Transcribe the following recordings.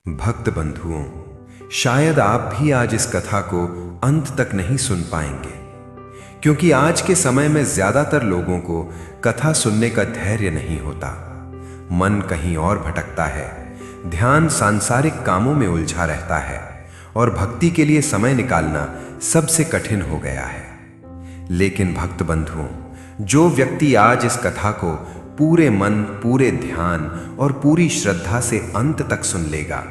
भक्त बंधुओं, शायद आप भी आज इस कथा को अंत तक नहीं सुन पाएंगे, क्योंकि आज के समय में ज्यादातर लोगों को कथा सुनने का धैर्य नहीं होता। मन कहीं और भटकता है, ध्यान सांसारिक कामों में उलझा रहता है और भक्ति के लिए समय निकालना सबसे कठिन हो गया है। लेकिन भक्त बंधुओं, जो व्यक्ति आज इस कथा को पूरे मन, पूरे ध्यान और पूरी श्रद्धा से अंत तक सुन लेगा,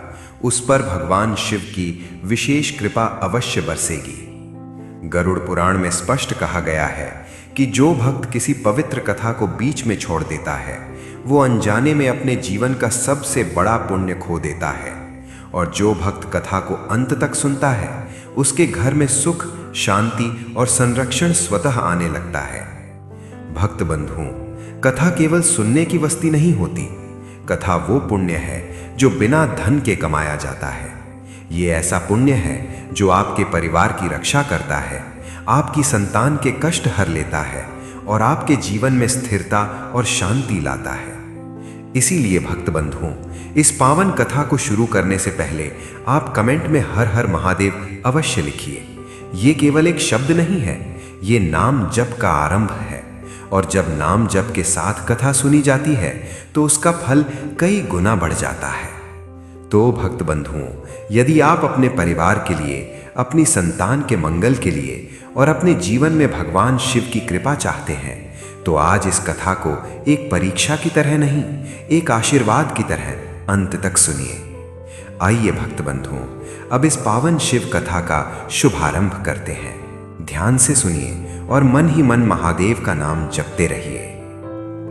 उस पर भगवान शिव की विशेष कृपा अवश्य बरसेगी। गरुड़ पुराण में स्पष्ट कहा गया है कि जो भक्त किसी पवित्र कथा को बीच में छोड़ देता है, वो अनजाने में अपने जीवन का सबसे बड़ा पुण्य खो देता है, और जो भक्त कथा को अंत तक सुनता है, उसके घर में सुख, शांति और संरक्षण स्वतः आने लगता है। भक्त बंधुओं, कथा केवल सुनने की वस्ती नहीं होती। कथा वो पुण्य है जो बिना धन के कमाया जाता है। ये ऐसा पुण्य है जो आपके परिवार की रक्षा करता है, आपकी संतान के कष्ट हर लेता है और आपके जीवन में स्थिरता और शांति लाता है। इसीलिए भक्त बंधुओं, इस पावन कथा को शुरू करने से पहले आप कमेंट में हर हर महादेव अवश्य लिखिए। ये केवल एक शब्द नहीं है, ये नाम जप का आरंभ है, और जब नाम जप के साथ कथा सुनी जाती है तो उसका फल कई गुना बढ़ जाता है। तो भक्त बंधुओं, यदि आप अपने परिवार के लिए, अपनी संतान के मंगल के लिए और अपने जीवन में भगवान शिव की कृपा चाहते हैं, तो आज इस कथा को एक परीक्षा की तरह नहीं, एक आशीर्वाद की तरह अंत तक सुनिए। आइए भक्त बंधुओं, अब इस पावन शिव कथा का शुभारंभ करते हैं। ध्यान से सुनिए और मन ही मन महादेव का नाम जपते रहिए।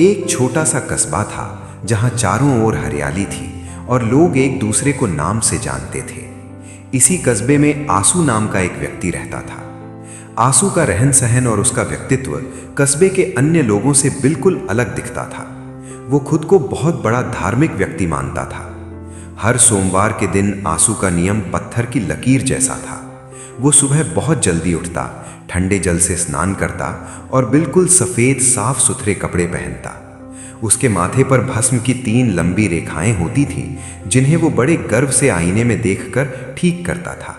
एक छोटा सा कस्बा था जहां चारों ओर हरियाली थी और लोग एक दूसरे को नाम से जानते थे। इसी कस्बे में आसू नाम का एक व्यक्ति रहता था। आसू का रहन सहन और उसका व्यक्तित्व कस्बे के अन्य लोगों से बिल्कुल अलग दिखता था। वो खुद को बहुत बड़ा धार्मिक व्यक्ति मानता था। हर सोमवार के दिन आसू का नियम पत्थर की लकीर जैसा था। वो सुबह बहुत जल्दी उठता, ठंडे जल से स्नान करता और बिल्कुल सफेद साफ सुथरे कपड़े पहनता। उसके माथे पर भस्म की 3 लंबी रेखाएं होती थीं, जिन्हें वो बड़े गर्व से आईने में देखकर ठीक करता था।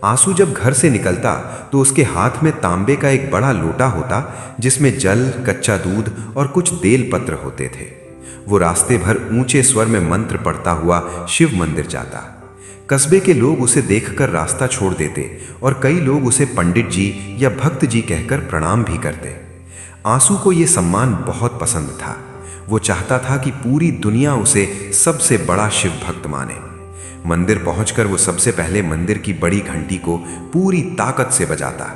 आंसू जब घर से निकलता तो उसके हाथ में तांबे का एक बड़ा लोटा होता, जिसमें जल, कच्चा दूध और कुछ बेल पत्र होते थे। वो रास्ते भर ऊंचे स्वर में मंत्र पढ़ता हुआ शिव मंदिर जाता। कस्बे के लोग उसे देखकर रास्ता छोड़ देते और कई लोग उसे पंडित जी या भक्त जी कहकर प्रणाम भी करते। आंसू को ये सम्मान बहुत पसंद था। वो चाहता था कि पूरी दुनिया उसे सबसे बड़ा शिव भक्त माने। मंदिर पहुंचकर वो सबसे पहले मंदिर की बड़ी घंटी को पूरी ताकत से बजाता।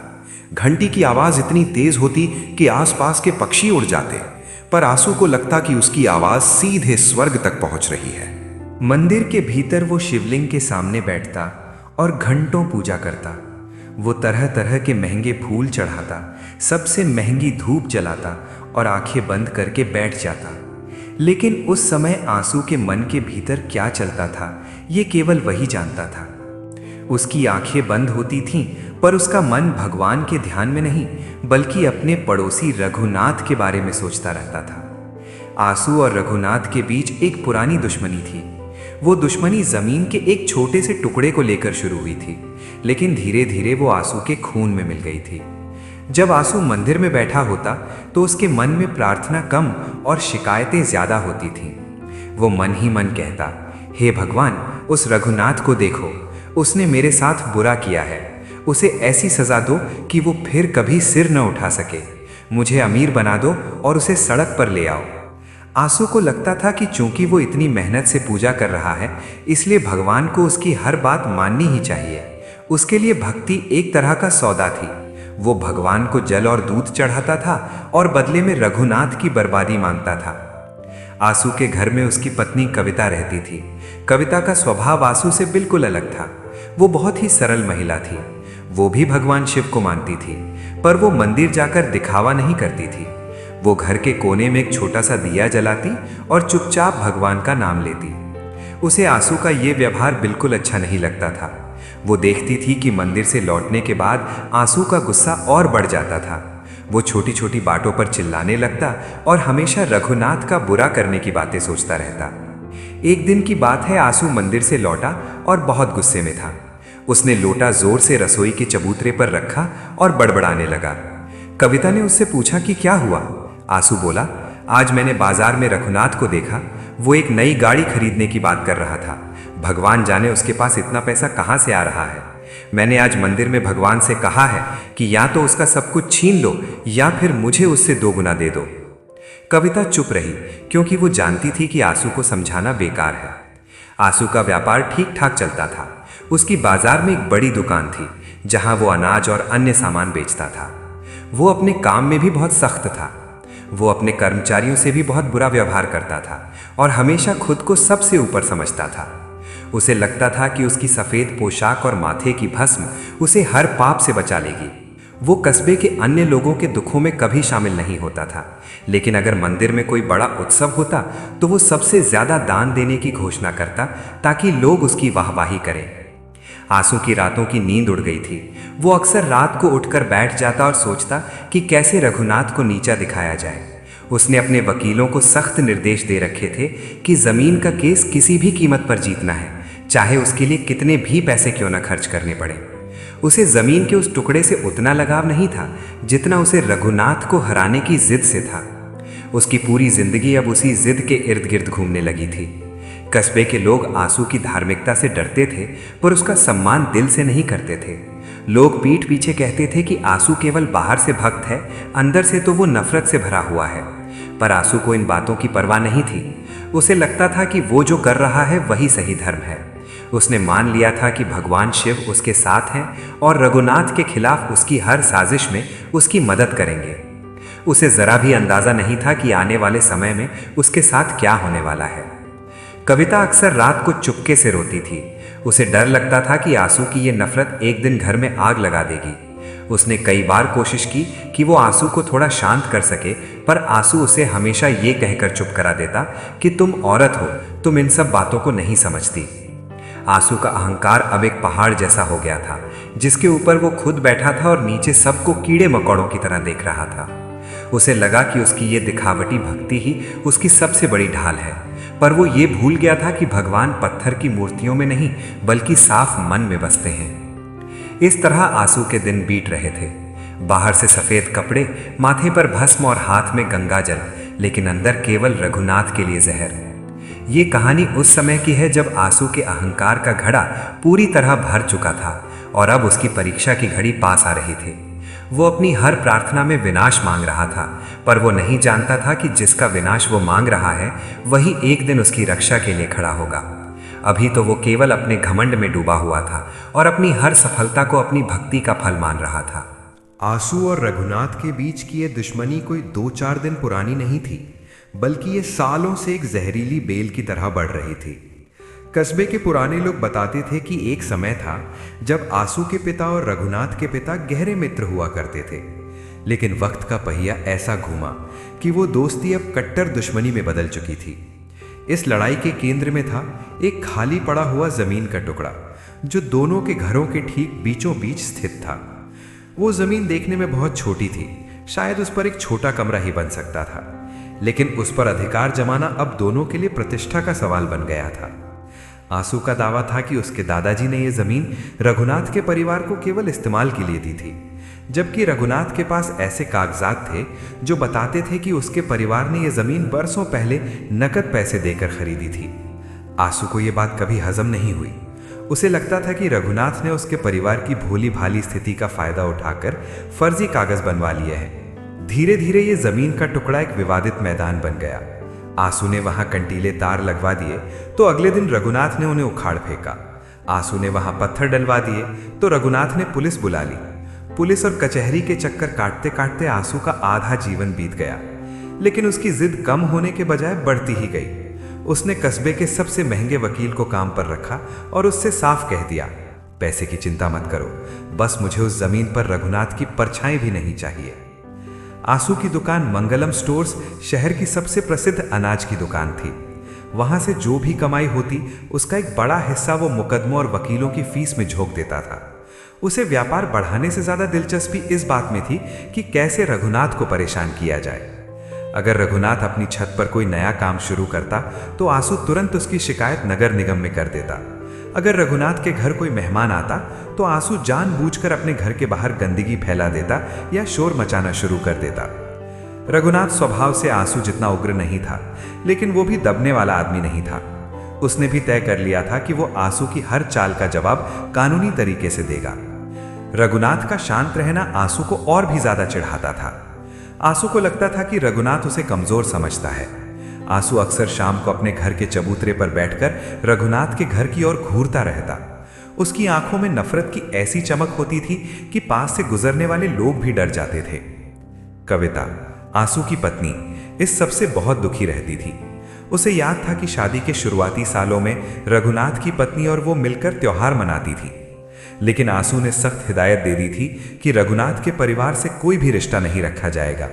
घंटी की आवाज इतनी तेज होती कि आसपास के पक्षी उड़ जाते, पर आंसू को लगता कि उसकी आवाज सीधे स्वर्ग तक पहुंच रही है। मंदिर के भीतर वो शिवलिंग के सामने बैठता और घंटों पूजा करता। वो तरह तरह के महंगे फूल चढ़ाता, सबसे महंगी धूप जलाता और आंखें बंद करके बैठ जाता। लेकिन उस समय आंसू के मन के भीतर क्या चलता था, ये केवल वही जानता था। उसकी आंखें बंद होती थीं, पर उसका मन भगवान के ध्यान में नहीं, बल्कि अपने पड़ोसी रघुनाथ के बारे में सोचता रहता था। आंसू और रघुनाथ के बीच एक पुरानी दुश्मनी थी। वो दुश्मनी जमीन के एक छोटे से टुकड़े को लेकर शुरू हुई थी, लेकिन धीरे धीरे वो आंसू के खून में मिल गई थी। जब आंसू मंदिर में बैठा होता तो उसके मन में प्रार्थना कम और शिकायतें ज्यादा होती थीं। वो मन ही मन कहता, हे भगवान, उस रघुनाथ को देखो, उसने मेरे साथ बुरा किया है। उसे ऐसी सजा दो कि वो फिर कभी सिर न उठा सके। मुझे अमीर बना दो और उसे सड़क पर ले आओ। आंसू को लगता था कि चूंकि वो इतनी मेहनत से पूजा कर रहा है, इसलिए भगवान को उसकी हर बात माननी ही चाहिए। उसके लिए भक्ति एक तरह का सौदा थी। वो भगवान को जल और दूध चढ़ाता था और बदले में रघुनाथ की बर्बादी मांगता था। आंसू के घर में उसकी पत्नी कविता रहती थी। कविता का स्वभाव आंसू से बिल्कुल अलग था। वो बहुत ही सरल महिला थी। वो भी भगवान शिव को मानती थी, पर वो मंदिर जाकर दिखावा नहीं करती थी। वो घर के कोने में एक छोटा सा दिया जलाती और चुपचाप भगवान का नाम लेती। उसे आंसू का ये व्यवहार बिल्कुल अच्छा नहीं लगता था। वो देखती थी कि मंदिर से लौटने के बाद आंसू का गुस्सा और बढ़ जाता था। वो छोटी छोटी बातों पर चिल्लाने लगता और हमेशा रघुनाथ का बुरा करने की बातें सोचता रहता। एक दिन की बात है, आंसू मंदिर से लौटा और बहुत गुस्से में था। उसने लोटा जोर से रसोई के चबूतरे पर रखा और बड़बड़ाने लगा। कविता ने उससे पूछा कि क्या हुआ। आंसू बोला, आज मैंने बाजार में रघुनाथ को देखा। वो एक नई गाड़ी खरीदने की बात कर रहा था। भगवान जाने उसके पास इतना पैसा कहाँ से आ रहा है। मैंने आज मंदिर में भगवान से कहा है कि या तो उसका सब कुछ छीन लो या फिर मुझे उससे 2 गुना दे दो। कविता चुप रही, क्योंकि वो जानती थी कि आंसू को समझाना बेकार है। आंसू का व्यापार ठीक ठाक चलता था। उसकी बाजार में एक बड़ी दुकान थी जहां वो अनाज और अन्य सामान बेचता था। वो अपने काम में भी बहुत सख्त था। वो अपने कर्मचारियों से भी बहुत बुरा व्यवहार करता था और हमेशा खुद को सबसे ऊपर समझता था। उसे लगता था कि उसकी सफ़ेद पोशाक और माथे की भस्म उसे हर पाप से बचा लेगी। वो कस्बे के अन्य लोगों के दुखों में कभी शामिल नहीं होता था, लेकिन अगर मंदिर में कोई बड़ा उत्सव होता तो वो सबसे ज़्यादा दान देने की घोषणा करता ताकि लोग उसकी वाहवाही करें। आंसू की रातों की नींद उड़ गई थी। वो अक्सर रात को उठकर बैठ जाता और सोचता कि कैसे रघुनाथ को नीचा दिखाया जाए। उसने अपने वकीलों को सख्त निर्देश दे रखे थे कि जमीन का केस किसी भी कीमत पर जीतना है, चाहे उसके लिए कितने भी पैसे क्यों न खर्च करने पड़े। उसे जमीन के उस टुकड़े से उतना लगाव नहीं था जितना उसे रघुनाथ को हराने की जिद से था। उसकी पूरी जिंदगी अब उसी जिद के इर्द गिर्द घूमने लगी थी। कस्बे के लोग आंसू की धार्मिकता से डरते थे, पर उसका सम्मान दिल से नहीं करते थे। लोग पीठ पीछे कहते थे कि आंसू केवल बाहर से भक्त है, अंदर से तो वो नफरत से भरा हुआ है। पर आंसू को इन बातों की परवाह नहीं थी। उसे लगता था कि वो जो कर रहा है वही सही धर्म है। उसने मान लिया था कि भगवान शिव उसके साथ हैं और रघुनाथ के खिलाफ उसकी हर साजिश में उसकी मदद करेंगे। उसे जरा भी अंदाजा नहीं था कि आने वाले समय में उसके साथ क्या होने वाला है। कविता अक्सर रात को चुपके से रोती थी। उसे डर लगता था कि आंसू की ये नफरत एक दिन घर में आग लगा देगी। उसने कई बार कोशिश की कि वो आंसू को थोड़ा शांत कर सके, पर आंसू उसे हमेशा ये कहकर चुप करा देता कि तुम औरत हो, तुम इन सब बातों को नहीं समझती। आंसू का अहंकार अब एक पहाड़ जैसा हो गया था, जिसके ऊपर वो खुद बैठा था और नीचे सबको कीड़े मकोड़ों की तरह देख रहा था। उसे लगा कि उसकी ये दिखावटी भक्ति ही उसकी सबसे बड़ी ढाल है, पर वो ये भूल गया था कि भगवान पत्थर की मूर्तियों में नहीं बल्कि साफ मन में बसते हैं। इस तरह आंसू के दिन बीत रहे थे। बाहर से सफेद कपड़े, माथे पर भस्म और हाथ में गंगा जल, लेकिन अंदर केवल रघुनाथ के लिए जहर। ये कहानी उस समय की है जब आंसू के अहंकार का घड़ा पूरी तरह भर चुका था और अब उसकी परीक्षा की घड़ी पास आ रही थी। वो अपनी हर प्रार्थना में विनाश मांग रहा था, पर वो नहीं जानता था कि जिसका विनाश वो मांग रहा है वही एक दिन उसकी रक्षा के लिए खड़ा होगा। अभी तो वो केवल अपने घमंड में डूबा हुआ था और अपनी हर सफलता को अपनी भक्ति का फल मान रहा था। आंसू और रघुनाथ के बीच की ये दुश्मनी कोई 2-4 दिन पुरानी नहीं थी, बल्कि ये सालों से एक जहरीली बेल की तरह बढ़ रही थी। कस्बे के पुराने लोग बताते थे कि एक समय था जब आंसू के पिता और रघुनाथ के पिता गहरे मित्र हुआ करते थे, लेकिन वक्त का पहिया ऐसा घूमा कि वो दोस्ती अब कट्टर दुश्मनी में बदल चुकी थी। इस लड़ाई के केंद्र में था एक खाली पड़ा हुआ जमीन का टुकड़ा, जो दोनों के घरों के ठीक बीचों बीच स्थित था। वो जमीन देखने में बहुत छोटी थी, शायद उस पर एक छोटा कमरा ही बन सकता था, लेकिन उस पर अधिकार जमाना अब दोनों के लिए प्रतिष्ठा का सवाल बन गया था। आंसू का दावा था कि उसके दादाजी ने यह जमीन रघुनाथ के परिवार को केवल इस्तेमाल के लिए दी थी, जबकि रघुनाथ के पास ऐसे कागजात थे जो बताते थे कि उसके परिवार ने यह जमीन बरसों पहले नकद पैसे देकर खरीदी थी। आंसू को यह बात कभी हजम नहीं हुई। उसे लगता था कि रघुनाथ ने उसके परिवार की भोली भाली स्थिति का फायदा उठाकर फर्जी कागज बनवा लिए हैं। धीरे धीरे ये जमीन का टुकड़ा एक विवादित मैदान बन गया। आंसू ने वहां कंटीले तार लगवा दिए तो अगले दिन रघुनाथ ने उन्हें उखाड़ फेंका। आंसू ने वहां पत्थर डलवा दिए तो रघुनाथ ने पुलिस बुला ली। पुलिस और कचहरी के चक्कर काटते काटते आंसू का आधा जीवन बीत गया, लेकिन उसकी जिद कम होने के बजाय बढ़ती ही गई। उसने कस्बे के सबसे महंगे वकील को काम पर रखा और उससे साफ कह दिया, पैसे की चिंता मत करो, बस मुझे उस जमीन पर रघुनाथ की परछाई भी नहीं चाहिए। आंसू की दुकान मंगलम स्टोर्स शहर की सबसे प्रसिद्ध अनाज की दुकान थी। वहां से जो भी कमाई होती उसका एक बड़ा हिस्सा वो मुकदमों और वकीलों की फीस में झोंक देता था। उसे व्यापार बढ़ाने से ज्यादा दिलचस्पी इस बात में थी कि कैसे रघुनाथ को परेशान किया जाए। अगर रघुनाथ अपनी छत पर कोई नया काम शुरू करता तो आंसू तुरंत उसकी शिकायत नगर निगम में कर देता। अगर रघुनाथ के घर कोई मेहमान आता तो आंसू जानबूझकर अपने घर के बाहर गंदगी फैला देता या शोर मचाना शुरू कर देता। रघुनाथ स्वभाव से आंसू जितना उग्र नहीं था, लेकिन वो भी दबने वाला आदमी नहीं था। उसने भी तय कर लिया था कि वो आंसू की हर चाल का जवाब कानूनी तरीके से देगा। रघुनाथ का शांत रहना आंसू को और भी ज्यादा चिढ़ाता था। आंसू को लगता था कि रघुनाथ उसे कमजोर समझता है। आंसू अक्सर शाम को अपने घर के चबूतरे पर बैठकर रघुनाथ के घर की ओर घूरता रहता। उसकी आंखों में नफरत की ऐसी चमक होती थी कि पास से गुजरने वाले लोग भी डर जाते थे। कविता, आंसू की पत्नी, इस सबसे बहुत दुखी रहती थी। उसे याद था कि शादी के शुरुआती सालों में रघुनाथ की पत्नी और वो मिलकर त्योहार मनाती थी, लेकिन आंसू ने सख्त हिदायत दे दी थी कि रघुनाथ के परिवार से कोई भी रिश्ता नहीं रखा जाएगा।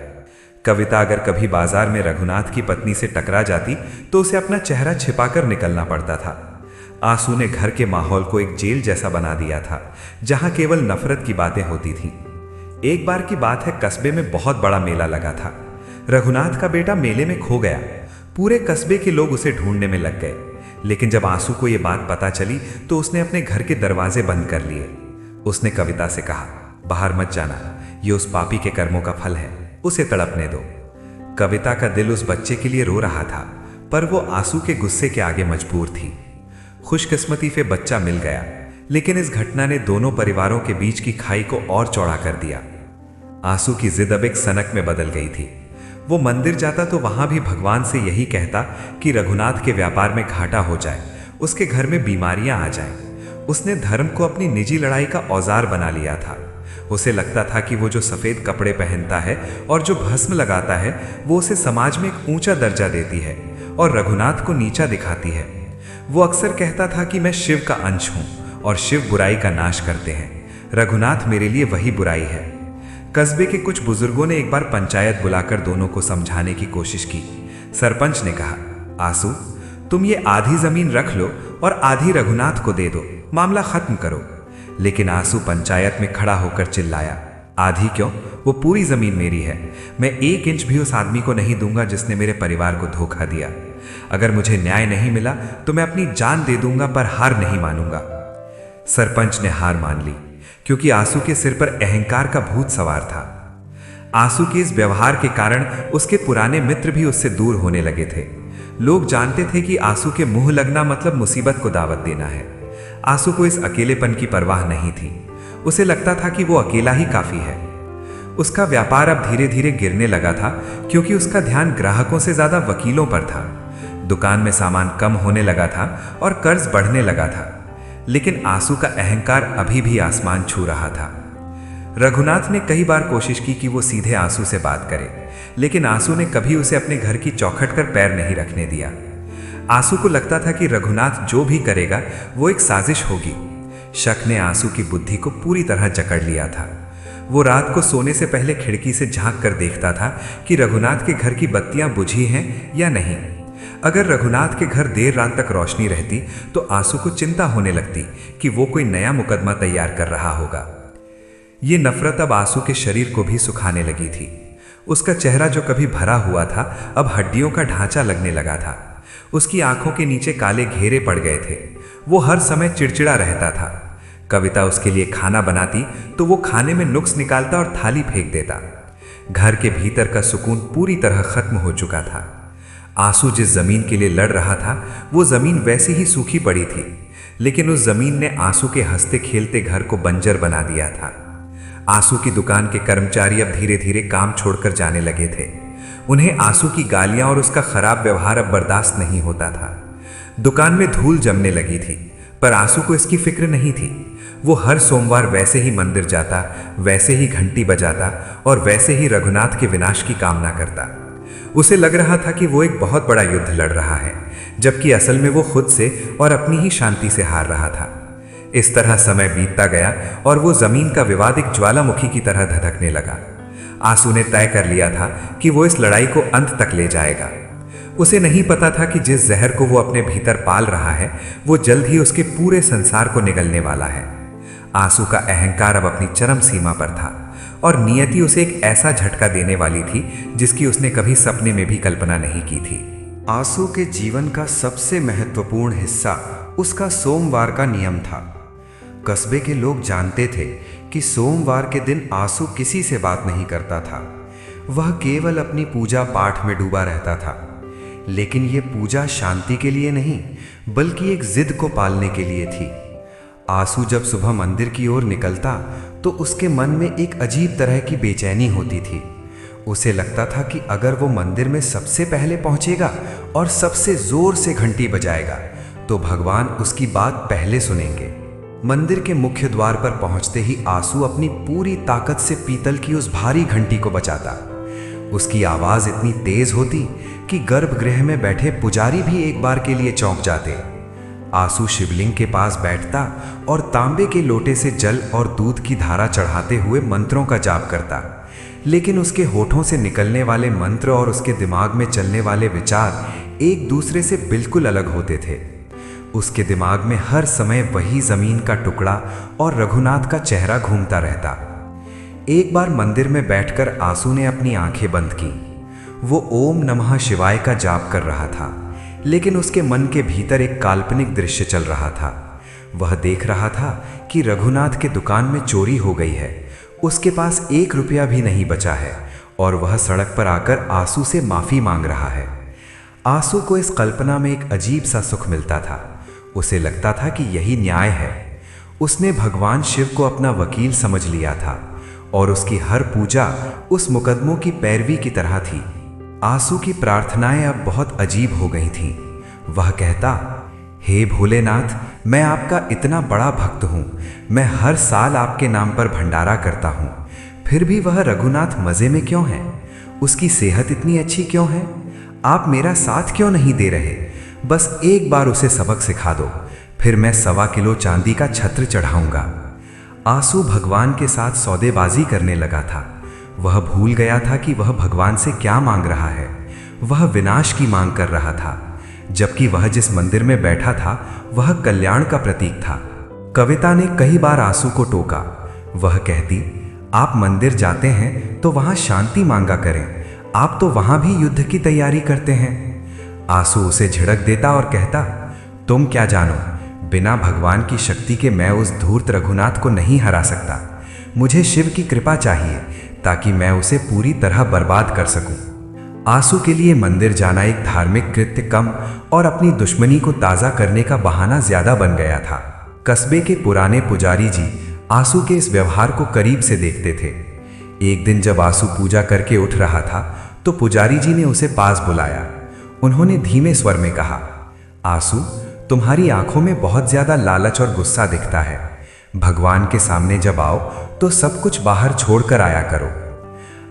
कविता अगर कभी बाजार में रघुनाथ की पत्नी से टकरा जाती तो उसे अपना चेहरा छिपाकर निकलना पड़ता था। आंसू ने घर के माहौल को एक जेल जैसा बना दिया था, जहां केवल नफरत की बातें होती थी। एक बार की बात है, कस्बे में बहुत बड़ा मेला लगा था। रघुनाथ का बेटा मेले में खो गया। पूरे कस्बे के लोग उसे ढूंढने में लग गए, लेकिन जब आंसू को यह बात पता चली तो उसने अपने घर के दरवाजे बंद कर लिए। उसने कविता से कहा, बाहर मत जाना, ये उस पापी के कर्मों का फल है, उसे तड़पने दो। कविता का दिल उस बच्चे के लिए रो रहा था, पर वो आंसू के गुस्से के आगे मजबूर थी। खुशकिस्मती से बच्चा मिल गया, लेकिन इस घटना ने दोनों परिवारों के बीच की खाई को और चौड़ा कर दिया। आंसू की जिद अब एक सनक में बदल गई थी। वो मंदिर जाता तो वहां भी भगवान से यही कहता कि रघुनाथ के व्यापार में घाटा हो जाए, उसके घर में बीमारियां आ जाएं। उसने धर्म को अपनी निजी लड़ाई का औजार बना लिया था। उसे लगता था कि वो जो सफेद कपड़े पहनता है और जो भस्म लगाता है, वो उसे समाज में एक ऊंचा दर्जा देती है और रघुनाथ को नीचा दिखाती है। वो अक्सर कहता था कि मैं शिव का अंश हूं और शिव बुराई का नाश करते हैं, रघुनाथ मेरे लिए वही बुराई है। कस्बे के कुछ बुजुर्गों ने एक बार पंचायत बुलाकर दोनों को समझाने की कोशिश की। सरपंच ने कहा, आंसू, तुम ये आधी जमीन रख लो और आधी रघुनाथ को दे दो, मामला खत्म करो। लेकिन आंसू पंचायत में खड़ा होकर चिल्लाया, आधी क्यों, वो पूरी जमीन मेरी है। मैं 1 इंच भी उस आदमी को नहीं दूंगा जिसने मेरे परिवार को धोखा दिया। अगर मुझे न्याय नहीं मिला तो मैं अपनी जान दे दूंगा, पर हार नहीं मानूंगा। सरपंच ने हार मान ली, क्योंकि आंसू के सिर पर अहंकार का भूत सवार था। आंसू के इस व्यवहार के कारण उसके पुराने मित्र भी उससे दूर होने लगे थे। लोग जानते थे कि आंसू के मुंह लगना मतलब मुसीबत को दावत देना है। आंसू को इस अकेलेपन की परवाह नहीं थी। उसे लगता था कि वो अकेला ही काफी है। उसका व्यापार अब धीरे धीरे गिरने लगा था, क्योंकि उसका ध्यान ग्राहकों से ज्यादा वकीलों पर था। दुकान में सामान कम होने लगा था और कर्ज बढ़ने लगा था, लेकिन आंसू का अहंकार अभी भी आसमान छू रहा था। रघुनाथ ने कई बार कोशिश की कि वो सीधे आंसू से बात करे, लेकिन आंसू ने कभी उसे अपने घर की चौखट पर पैर नहीं रखने दिया। आंसू को लगता था कि रघुनाथ जो भी करेगा वो एक साजिश होगी। शक ने आंसू की बुद्धि को पूरी तरह जकड़ लिया था। वो रात को सोने से पहले खिड़की से झांक कर देखता था कि रघुनाथ के घर की बत्तियां बुझी हैं या नहीं। अगर रघुनाथ के घर देर रात तक रोशनी रहती तो आंसू को चिंता होने लगती कि वो कोई नया मुकदमा तैयार कर रहा होगा। ये नफरत अब आंसू के शरीर को भी सुखाने लगी थी। उसका चेहरा जो कभी भरा हुआ था अब हड्डियों का ढांचा लगने लगा था। उसकी आंखों के नीचे काले घेरे पड़ गए थे। वो हर समय चिड़चिड़ा रहता था। कविता उसके लिए खाना बनाती तो वो खाने में नुक्स निकालता और थाली फेंक देता। घर के भीतर का सुकून पूरी तरह खत्म हो चुका था। आंसू जिस जमीन के लिए लड़ रहा था वो जमीन वैसी ही सूखी पड़ी थी, लेकिन उस जमीन ने आंसू के हंसते खेलते घर को बंजर बना दिया था। आंसू की दुकान के कर्मचारी अब धीरे धीरे काम छोड़कर जाने लगे थे। उन्हें आंसू की गालियां और उसका खराब व्यवहार अब बर्दाश्त नहीं होता था। दुकान में धूल जमने लगी थी, पर आंसू को इसकी फिक्र नहीं थी। वो हर सोमवार वैसे ही मंदिर जाता, वैसे ही घंटी बजाता और वैसे ही रघुनाथ के विनाश की कामना करता। उसे लग रहा था कि वो एक बहुत बड़ा युद्ध लड़ रहा है, जबकि असल में वो खुद से और अपनी ही शांति से हार रहा था। इस तरह समय बीतता गया और वो जमीन का विवाद एक ज्वालामुखी की तरह धधकने लगा। आंसू ने तय कर लिया था कि वो इस लड़ाई को अंत तक ले जाएगा। उसे नहीं पता था कि जिस जहर को वो अपने भीतर पाल रहा है वो जल्द ही उसके पूरे संसार को निगलने वाला है। आंसू का अहंकार अब अपनी चरम सीमा पर था। और नियति उसे एक ऐसा झटका देने वाली थी जिसकी उसने कभी सपने में भी कल्पना नहीं की थी। आंसू के जीवन का सबसे महत्वपूर्ण हिस्सा उसका सोमवार का नियम था। कस्बे के लोग जानते थे कि सोमवार के दिन आंसू किसी से बात नहीं करता था। वह केवल अपनी पूजा पाठ में डूबा रहता था। लेकिन यह पूजा शांति के लिए नहीं, बल्कि एक जिद को पालने के लिए थी। आंसू जब सुबह मंदिर की ओर निकलता तो उसके मन में एक अजीब तरह की बेचैनी होती थी। उसे लगता था कि अगर वो मंदिर में सबसे पहले पहुंचेगा और सबसे जोर से घंटी बजाएगा तो भगवान उसकी बात पहले सुनेंगे। मंदिर के मुख्य द्वार पर पहुंचते ही आंसू अपनी पूरी ताकत से पीतल की उस भारी घंटी को बजाता। उसकी आवाज इतनी तेज होती कि गर्भगृह में बैठे पुजारी भी एक बार के लिए चौंक जाते। आंसू शिवलिंग के पास बैठता और तांबे के लोटे से जल और दूध की धारा चढ़ाते हुए मंत्रों का जाप करता। लेकिन उसके होठों से निकलने वाले मंत्र और उसके दिमाग में चलने वाले विचार एक दूसरे से बिल्कुल अलग होते थे। उसके दिमाग में हर समय वही जमीन का टुकड़ा और रघुनाथ का चेहरा घूमता रहता। एक बार मंदिर में बैठकर आंसू ने अपनी आंखें बंद की। वो ओम नमः शिवाय का जाप कर रहा था, लेकिन उसके मन के भीतर एक काल्पनिक दृश्य चल रहा था। वह देख रहा था कि रघुनाथ के दुकान में चोरी हो गई है। उसके पास 1 रुपया भी नहीं बचा है और वह सड़क पर आकर आंसू से माफी मांग रहा है। आंसू को इस कल्पना में एक अजीब सा सुख मिलता था। उसे लगता था कि यही न्याय है। उसने भगवान शिव को अपना वकील समझ लिया था और उसकी हर पूजा उस मुकदमों की पैरवी की तरह थी। आंसू की प्रार्थनाएं अब बहुत अजीब हो गई थीं। वह कहता, हे भोलेनाथ, मैं आपका इतना बड़ा भक्त हूँ। मैं हर साल आपके नाम पर भंडारा करता हूँ, फिर भी वह रघुनाथ मज़े में क्यों है? उसकी सेहत इतनी अच्छी क्यों है? आप मेरा साथ क्यों नहीं दे रहे? बस एक बार उसे सबक सिखा दो, फिर मैं 1.25 किलो चांदी का छत्र चढ़ाऊंगा। आंसू भगवान के साथ सौदेबाजी करने लगा था। वह भूल गया था कि वह भगवान से क्या मांग रहा है। वह विनाश की मांग कर रहा था, जबकि वह जिस मंदिर में बैठा था वह कल्याण का प्रतीक था। कविता ने कई बार आंसू को टोका। वह कहती, आप मंदिर जाते हैं तो वहां शांति मांगा करें, आप तो वहां भी युद्ध की तैयारी करते हैं। आंसू उसे झिड़क देता और कहता, तुम क्या जानो, बिना भगवान की शक्ति के मैं उस धूर्त रघुनाथ को नहीं हरा सकता। मुझे शिव की कृपा चाहिए ताकि मैं उसे पूरी तरह बर्बाद कर सकूं। आंसू के लिए मंदिर जाना एक धार्मिक कृत्य कम और अपनी दुश्मनी को ताज़ा करने का बहाना ज्यादा बन गया था। कस्बे के पुराने पुजारी जी आंसू के इस व्यवहार को करीब से देखते थे। एक दिन जब आंसू पूजा करके उठ रहा था तो पुजारी जी ने उसे पास बुलाया। उन्होंने धीमे स्वर में कहा, आंसू, तुम्हारी आंखों में बहुत ज्यादा लालच और गुस्सा दिखता है। भगवान के सामने जब आओ तो सब कुछ बाहर छोड़कर आया करो।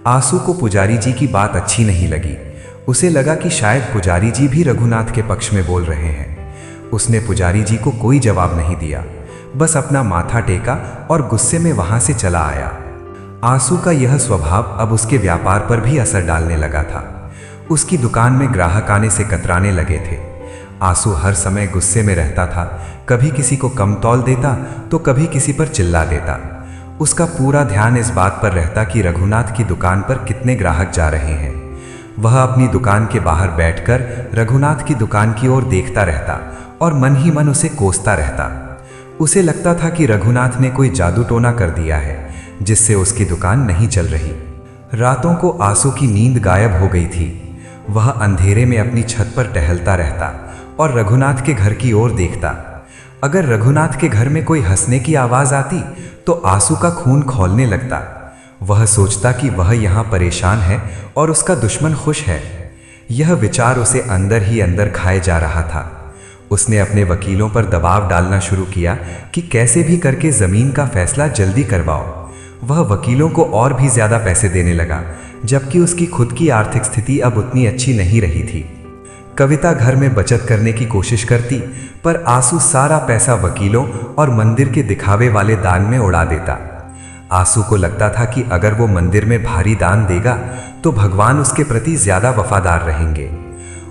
आंसू को पुजारी जी की बात अच्छी नहीं लगी। उसे लगा कि शायद पुजारी जी भी रघुनाथ के पक्ष में बोल रहे हैं। उसने पुजारी जी को कोई जवाब नहीं दिया, बस अपना माथा टेका और गुस्से में वहां से चला आया। आंसू का यह स्वभाव अब उसके व्यापार पर भी असर डालने लगा था। उसकी दुकान में ग्राहक आने से कतराने लगे थे। आंसू हर समय गुस्से में रहता था, कभी किसी को कम तौल देता तो कभी किसी पर चिल्ला देता। उसका पूरा ध्यान इस बात पर रहता कि रघुनाथ की दुकान पर कितने ग्राहक जा रहे हैं। वह अपनी दुकान के बाहर बैठकर रघुनाथ की दुकान की ओर देखता रहता और मन ही मन उसे कोसता रहता। उसे लगता था कि रघुनाथ ने कोई जादू टोना कर दिया है जिससे उसकी दुकान नहीं चल रही। रातों को आंसू की नींद गायब हो गई थी। वह अंधेरे में अपनी छत पर टहलता रहता और रघुनाथ के घर की ओर देखता। अगर रघुनाथ के घर में कोई हंसने की आवाज आती तो आंसू का खून खौलने लगता। वह सोचता कि वह यहाँ परेशान है और उसका दुश्मन खुश है। यह विचार उसे अंदर ही अंदर खाए जा रहा था। उसने अपने वकीलों पर दबाव डालना शुरू किया कि कैसे भी करके जमीन का फैसला जल्दी करवाओ। वह वकीलों को और भी ज्यादा पैसे देने लगा, जबकि उसकी खुद की आर्थिक स्थिति अब उतनी अच्छी नहीं रही थी। कविता घर में बचत करने की कोशिश करती, पर आंसू सारा पैसा वकीलों और मंदिर के दिखावे वाले दान में उड़ा देता। आंसू को लगता था कि अगर वो मंदिर में भारी दान देगा तो भगवान उसके प्रति ज्यादा वफादार रहेंगे।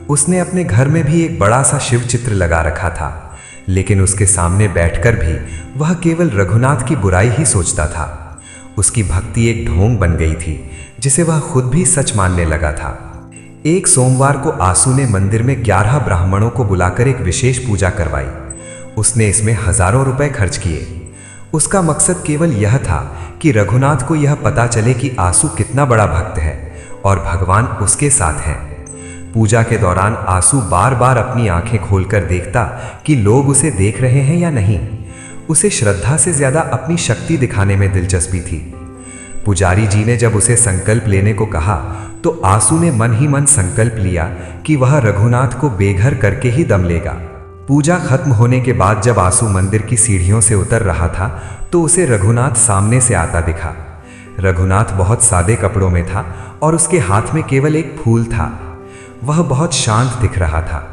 उसने अपने घर में भी एक बड़ा सा शिव चित्र लगा रखा था, लेकिन उसके सामने बैठकर भी वह केवल रघुनाथ की बुराई ही सोचता था। उसकी भक्ति एक ढोंग बन गई थी जिसे वह खुद भी सच मानने लगा था। एक सोमवार को आंसू ने मंदिर में 11 ब्राह्मणों को बुलाकर एक विशेष पूजा करवाई। उसने इसमें हजारों रुपए खर्च किए। उसका मकसद केवल यह था कि रघुनाथ को यह पता चले कि आंसू कितना बड़ा भक्त है और भगवान उसके साथ हैं। पूजा के दौरान आंसू बार बार अपनी आंखें खोलकर देखता कि लोग उसे देख रहे हैं या नहीं। उसे श्रद्धा से ज्यादा अपनी शक्ति दिखाने में दिलचस्पी थी। पुजारी जी ने जब उसे संकल्प लेने को कहा तो आंसू ने मन ही मन संकल्प लिया कि वह रघुनाथ को बेघर करके ही दम लेगा। पूजा खत्म होने के बाद जब आंसू मंदिर की सीढ़ियों से उतर रहा था तो उसे रघुनाथ सामने से आता दिखा। रघुनाथ बहुत सादे कपड़ों में था और उसके हाथ में केवल एक फूल था। वह बहुत शांत दिख रहा था।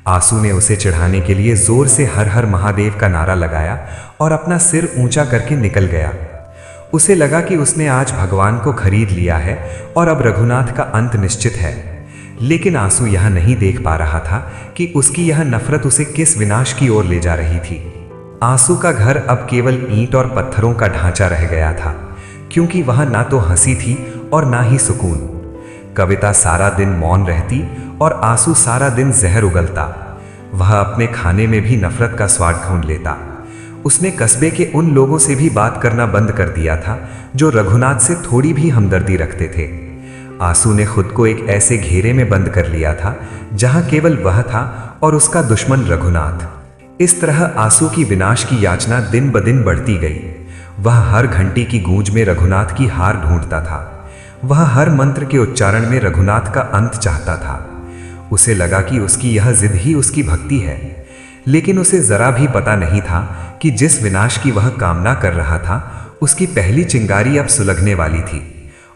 आंसू ने उसे चढ़ाने के लिए जोर से हर हर महादेव का नारा लगाया और अपना सिर ऊंचा करके निकल गया। उसे लगा कि उसने आज भगवान को खरीद लिया है और अब रघुनाथ का अंत निश्चित है। लेकिन आंसू यह नहीं देख पा रहा था कि उसकी यह नफरत उसे किस विनाश की ओर ले जा रही थी। आंसू का घर अब केवल ईंट और पत्थरों का ढांचा रह गया था, क्योंकि वहां ना तो हंसी थी और ना ही सुकून। कविता सारा दिन मौन रहती और आंसू सारा दिन जहर उगलता। वह अपने खाने में भी नफरत का स्वाद ढूंढ लेता। उसने कस्बे के उन लोगों से भी बात करना बंद कर दिया था जो रघुनाथ से थोड़ी भी हमदर्दी रखते थे। आंसू ने खुद को एक ऐसे घेरे में बंद कर लिया था जहां केवल वह था और उसका दुश्मन रघुनाथ। इस तरह आंसू की विनाश की याचना दिन ब दिन बढ़ती गई। वह हर घंटी की गूंज में रघुनाथ की हार ढूंढता था। वह हर मंत्र के उच्चारण में रघुनाथ का अंत चाहता था। उसे लगा कि उसकी यह जिद ही उसकी भक्ति है, लेकिन उसे जरा भी पता नहीं था कि जिस विनाश की वह कामना कर रहा था उसकी पहली चिंगारी अब सुलगने वाली थी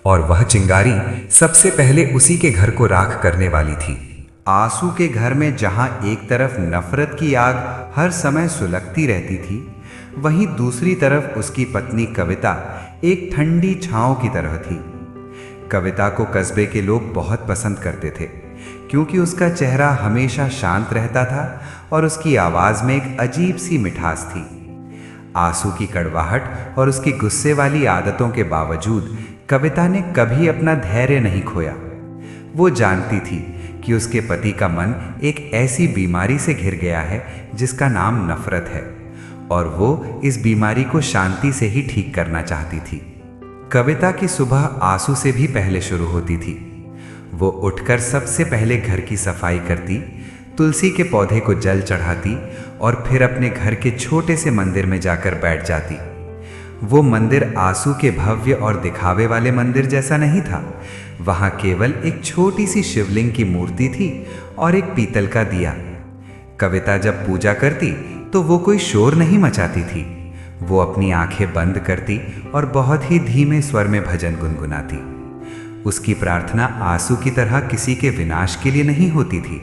और वह चिंगारी सबसे पहले उसी के घर को राख करने वाली थी। आंसू के घर में जहां एक तरफ नफरत की आग हर समय सुलगती रहती थी, वहीं दूसरी तरफ उसकी पत्नी कविता एक ठंडी छांव की तरह थी। कविता को कस्बे के लोग बहुत पसंद करते थे, क्योंकि उसका चेहरा हमेशा शांत रहता था और उसकी आवाज में एक अजीब सी मिठास थी। आंसू की कड़वाहट और उसकी गुस्से वाली आदतों के बावजूद कविता ने कभी अपना धैर्य नहीं खोया। वो जानती थी कि उसके पति का मन एक ऐसी बीमारी से घिर गया है जिसका नाम नफरत है, और वो इस बीमारी को शांति से ही ठीक करना चाहती थी। कविता की सुबह आंसू से भी पहले शुरू होती थी। वो उठकर सबसे पहले घर की सफाई करती, तुलसी के पौधे को जल चढ़ाती और फिर अपने घर के छोटे से मंदिर में जाकर बैठ जाती। वो मंदिर आंसू के भव्य और दिखावे वाले मंदिर जैसा नहीं था। वहां केवल एक छोटी सी शिवलिंग की मूर्ति थी और एक पीतल का दिया। कविता जब पूजा करती तो वो कोई शोर नहीं मचाती थी। वो अपनी आंखें बंद करती और बहुत ही धीमे स्वर में भजन गुनगुनाती। उसकी प्रार्थना आंसू की तरह किसी के विनाश के लिए नहीं होती थी।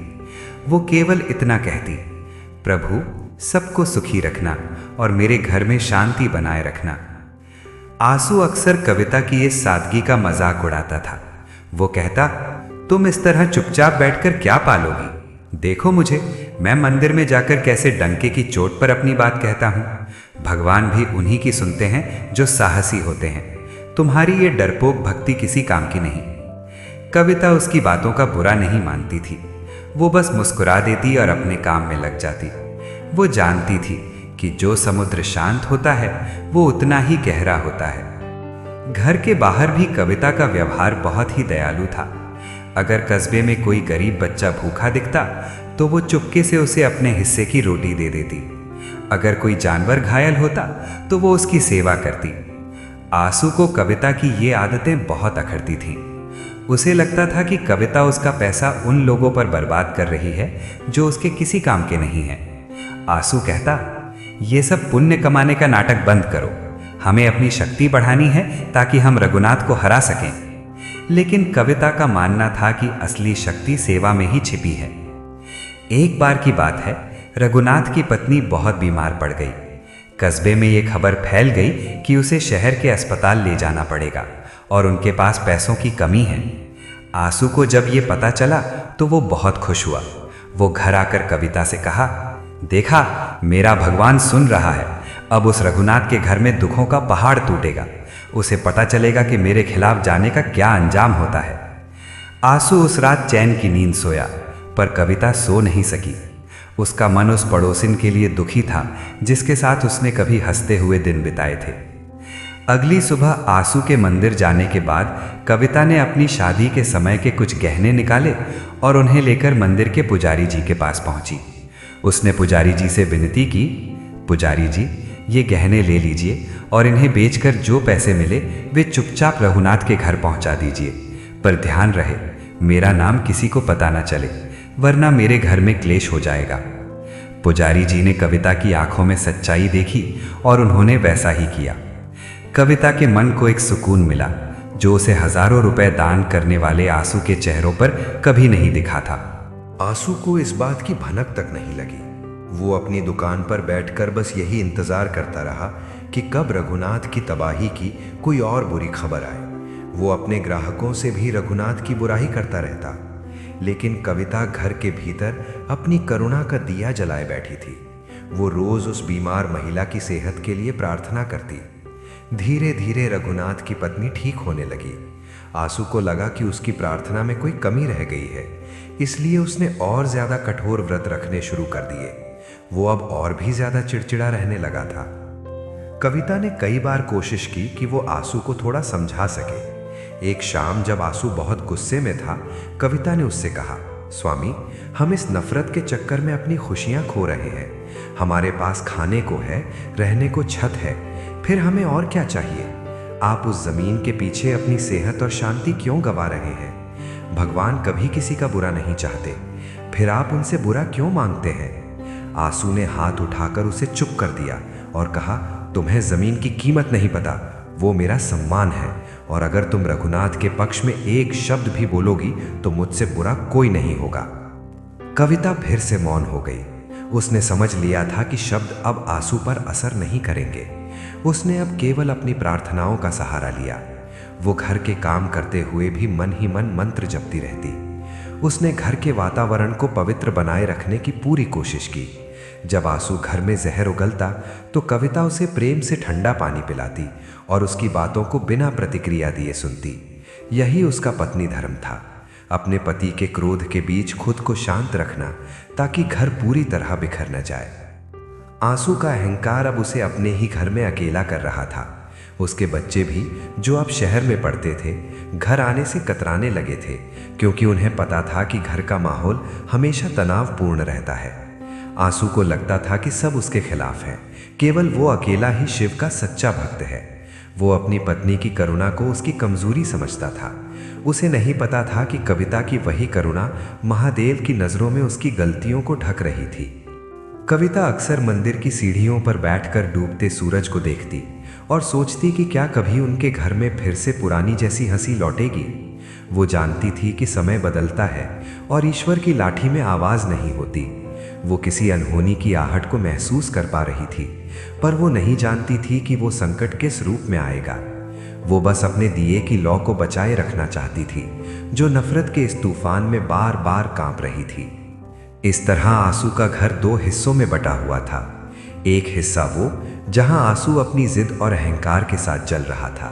वो केवल इतना कहती, प्रभु सबको सुखी रखना और मेरे घर में शांति बनाए रखना। आंसू अक्सर कविता की इस सादगी का मजाक उड़ाता था। वो कहता, तुम इस तरह चुपचाप बैठकर क्या पालोगी? देखो मुझे, मैं मंदिर में जाकर कैसे डंके की चोट पर अपनी बात कहता हूँ। भगवान भी उन्हीं की सुनते हैं जो साहसी होते हैं। तुम्हारी ये डरपोक भक्ति किसी काम की नहीं। कविता उसकी बातों का बुरा नहीं मानती थी। वो बस मुस्कुरा देती और अपने काम में लग जाती। वो जानती थी कि जो समुद्र शांत होता है वो उतना ही गहरा होता है। घर के बाहर भी कविता का व्यवहार बहुत ही दयालु था। अगर कस्बे में कोई गरीब बच्चा भूखा दिखता तो वो चुपके से उसे अपने हिस्से की रोटी दे देती। अगर कोई जानवर घायल होता तो वो उसकी सेवा करती। आंसू को कविता की ये आदतें बहुत अखरती थीं। उसे लगता था कि कविता उसका पैसा उन लोगों पर बर्बाद कर रही है जो उसके किसी काम के नहीं हैं। आंसू कहता, ये सब पुण्य कमाने का नाटक बंद करो। हमें अपनी शक्ति बढ़ानी है ताकि हम रघुनाथ को हरा सकें। लेकिन कविता का मानना था कि असली शक्ति सेवा में ही छिपी है। एक बार की बात है, रघुनाथ की पत्नी बहुत बीमार पड़ गई। कस्बे में ये खबर फैल गई कि उसे शहर के अस्पताल ले जाना पड़ेगा और उनके पास पैसों की कमी है। आंसू को जब ये पता चला तो वो बहुत खुश हुआ। वो घर आकर कविता से कहा, देखा, मेरा भगवान सुन रहा है। अब उस रघुनाथ के घर में दुखों का पहाड़ टूटेगा। उसे पता चलेगा कि मेरे खिलाफ जाने का क्या अंजाम होता है। आंसू उस रात चैन की नींद सोया, पर कविता सो नहीं सकी। उसका मन उस पड़ोसिन के लिए दुखी था जिसके साथ उसने कभी हंसते हुए दिन बिताए थे। अगली सुबह आंसू के मंदिर जाने के बाद कविता ने अपनी शादी के समय के कुछ गहने निकाले और उन्हें लेकर मंदिर के पुजारी जी के पास पहुंची। उसने पुजारी जी से विनती की, पुजारी जी, ये गहने ले लीजिए और इन्हें बेचकर जो पैसे मिले वे चुपचाप रघुनाथ के घर पहुंचा दीजिए, पर ध्यान रहे मेरा नाम किसी को पता न चले, वरना मेरे घर में क्लेश हो जाएगा। पुजारी जी ने कविता की आंखों में सच्चाई देखी और उन्होंने वैसा ही किया। कविता के मन को एक सुकून मिला जो उसे हजारों रुपए दान करने वाले आंसू के चेहरों पर कभी नहीं दिखा था। आंसू को इस बात की भनक तक नहीं लगी। वो अपनी दुकान पर बैठकर बस यही इंतजार करता रहा कि कब रघुनाथ की तबाही की कोई और बुरी खबर आए। वो अपने ग्राहकों से भी रघुनाथ की बुराई करता रहता, लेकिन कविता घर के भीतर अपनी करुणा का दिया जलाए बैठी थी। वो रोज उस बीमार महिला की सेहत के लिए प्रार्थना करती। धीरे धीरे रघुनाथ की पत्नी ठीक होने लगी। आंसू को लगा कि उसकी प्रार्थना में कोई कमी रह गई है, इसलिए उसने और ज्यादा कठोर व्रत रखने शुरू कर दिए। वो अब और भी ज्यादा चिड़चिड़ा रहने लगा था। कविता ने कई बार कोशिश की कि वो आंसू को थोड़ा समझा सके। एक शाम जब आंसू बहुत गुस्से में था, कविता ने उससे कहा, स्वामी, हम इस नफरत के चक्कर में अपनी खुशियां खो रहे हैं। हमारे पास खाने को है, रहने को छत है, फिर हमें और क्या चाहिए? आप उस जमीन के पीछे अपनी सेहत और शांति क्यों गंवा रहे हैं? भगवान कभी किसी का बुरा नहीं चाहते, फिर आप उनसे बुरा क्यों मांगते हैं? आंसू ने हाथ उठाकर उसे चुप कर दिया और कहा, तुम्हें जमीन की कीमत नहीं पता, वो मेरा सम्मान है, और अगर तुम रघुनाथ के पक्ष में एक शब्द भी बोलोगी तो मुझसे बुरा कोई नहीं होगा। कविता फिर से मौन हो गई। उसने समझ लिया था कि शब्द अब आंसू पर असर नहीं करेंगे। उसने अब केवल अपनी प्रार्थनाओं का सहारा लिया। वो घर के काम करते हुए भी मन ही मन मंत्र जपती रहती। उसने घर के वातावरण को पवित्र बनाए रखने की पूरी कोशिश की। जब आंसू घर में जहर उगलता तो कविता उसे प्रेम से ठंडा पानी पिलाती और उसकी बातों को बिना प्रतिक्रिया दिए सुनती। यही उसका पत्नी धर्म था, अपने पति के क्रोध के बीच खुद को शांत रखना ताकि घर पूरी तरह बिखर न जाए। आंसू का अहंकार अब उसे अपने ही घर में अकेला कर रहा था। उसके बच्चे भी, जो अब शहर में पढ़ते थे, घर आने से कतराने लगे थे, क्योंकि उन्हें पता था कि घर का माहौल हमेशा तनावपूर्ण रहता है। आंसू को लगता था कि सब उसके खिलाफ है, केवल वो अकेला ही शिव का सच्चा भक्त है। वो अपनी पत्नी की करुणा को उसकी कमजोरी समझता था। उसे नहीं पता था कि कविता की वही करुणा महादेव की नजरों में उसकी गलतियों को ढक रही थी। कविता अक्सर मंदिर की सीढ़ियों पर बैठकर डूबते सूरज को देखती और सोचती कि क्या कभी उनके घर में फिर से पुरानी जैसी हंसी लौटेगी। वो जानती थी कि समय बदलता है और ईश्वर की लाठी में आवाज नहीं होती। वो किसी अनहोनी की आहट को महसूस कर पा रही थी, पर वो नहीं जानती थी कि वो संकट किस रूप में आएगा। वो बस अपने दिए की लौ को बचाए रखना चाहती थी, जो नफरत के इस तूफान में बार बार कांप रही थी। इस तरह आंसू का घर दो हिस्सों में बटा हुआ था। एक हिस्सा वो जहां आंसू अपनी जिद और अहंकार के साथ जल रहा था,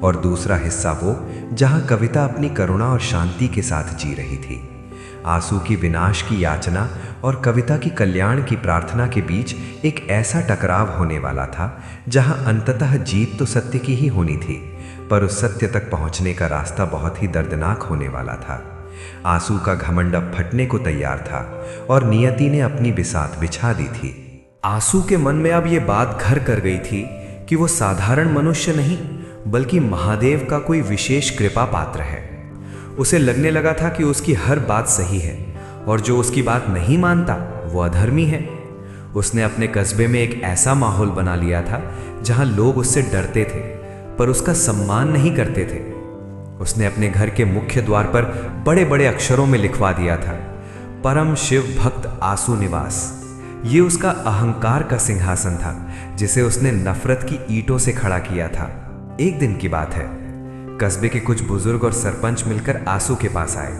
और दूसरा हिस्सा वो जहां कविता अपनी करुणा और शांति के साथ जी रही थी। आंसू की विनाश की याचना और कविता की कल्याण की प्रार्थना के बीच एक ऐसा टकराव होने वाला था जहां अंततः जीत तो सत्य की ही होनी थी, पर उस सत्य तक पहुंचने का रास्ता बहुत ही दर्दनाक होने वाला था। आंसू का घमंड अब फटने को तैयार था और नियति ने अपनी बिसात बिछा दी थी। आंसू के मन में अब ये बात घर कर गई थी कि वो साधारण मनुष्य नहीं, बल्कि महादेव का कोई विशेष कृपा पात्र है। उसे लगने लगा था कि उसकी हर बात सही है और जो उसकी बात नहीं मानता वो अधर्मी है। उसने अपने कस्बे में एक ऐसा माहौल बना लिया था जहां लोग उससे डरते थे पर उसका सम्मान नहीं करते थे। उसने अपने घर के मुख्य द्वार पर बड़े बड़े अक्षरों में लिखवा दिया था, परम शिव भक्त आंसू निवास। ये उसका अहंकार का सिंहासन था जिसे उसने नफरत की ईंटों से खड़ा किया था। एक दिन की बात है, कस्बे के कुछ बुजुर्ग और सरपंच मिलकर आंसू के पास आए।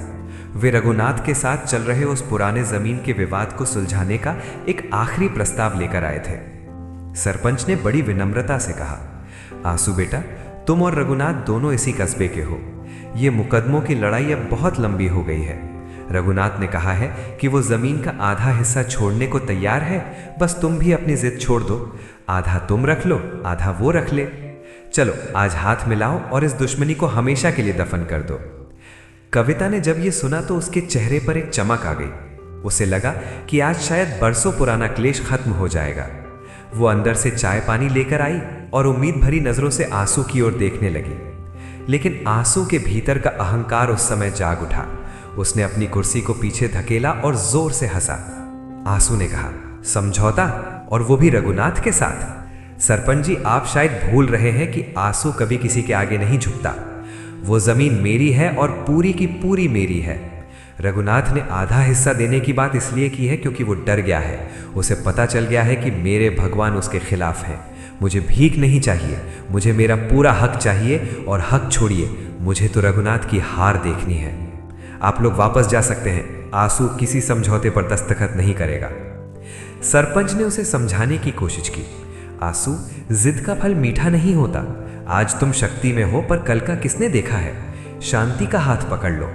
वे रघुनाथ के साथ चल रहे उस पुराने जमीन के विवाद को सुलझाने का एक आखिरी प्रस्ताव लेकर आए थे। सरपंच ने बड़ी विनम्रता से कहा, आंसू बेटा, तुम और रघुनाथ दोनों इसी कस्बे के हो। ये मुकदमों की लड़ाई अब बहुत लंबी हो गई है। रघुनाथ ने कहा है कि वो जमीन का आधा हिस्सा छोड़ने को तैयार है, बस तुम भी अपनी जिद छोड़ दो। आधा तुम रख लो, आधा वो रख ले। चलो आज हाथ मिलाओ और इस दुश्मनी को हमेशा के लिए दफन कर दो। कविता ने जब ये सुना तो उसके चेहरे पर एक चमक आ गई। उसे लगा कि आज शायद बरसों पुराना क्लेश खत्म हो जाएगा। वो अंदर से चाय पानी लेकर आई और उम्मीद भरी नजरों से आंसू की ओर देखने लगी। लेकिन आंसू के भीतर का अहंकार उस समय जाग उठा। उसने अपनी कुर्सी को पीछे धकेला और जोर से हंसा। आंसू ने कहा, समझौता, और वो भी रघुनाथ के साथ? सरपंच जी, आप शायद भूल रहे हैं कि आंसू कभी किसी के आगे नहीं झुकता। वो जमीन मेरी है और पूरी की पूरी मेरी है। रघुनाथ ने आधा हिस्सा देने की बात इसलिए की है क्योंकि वो डर गया है। उसे पता चल गया है कि मेरे भगवान उसके खिलाफ हैं। मुझे भीख नहीं चाहिए, मुझे मेरा पूरा हक चाहिए, और हक छोड़िए, मुझे तो रघुनाथ की हार देखनी है। आप लोग वापस जा सकते हैं। आंसू किसी समझौते पर दस्तखत नहीं करेगा। सरपंच ने उसे समझाने की कोशिश की। आंसू, जिद का फल मीठा नहीं होता। आज तुम शक्ति में हो, पर कल का किसने देखा है? शांति का हाथ पकड़ लो।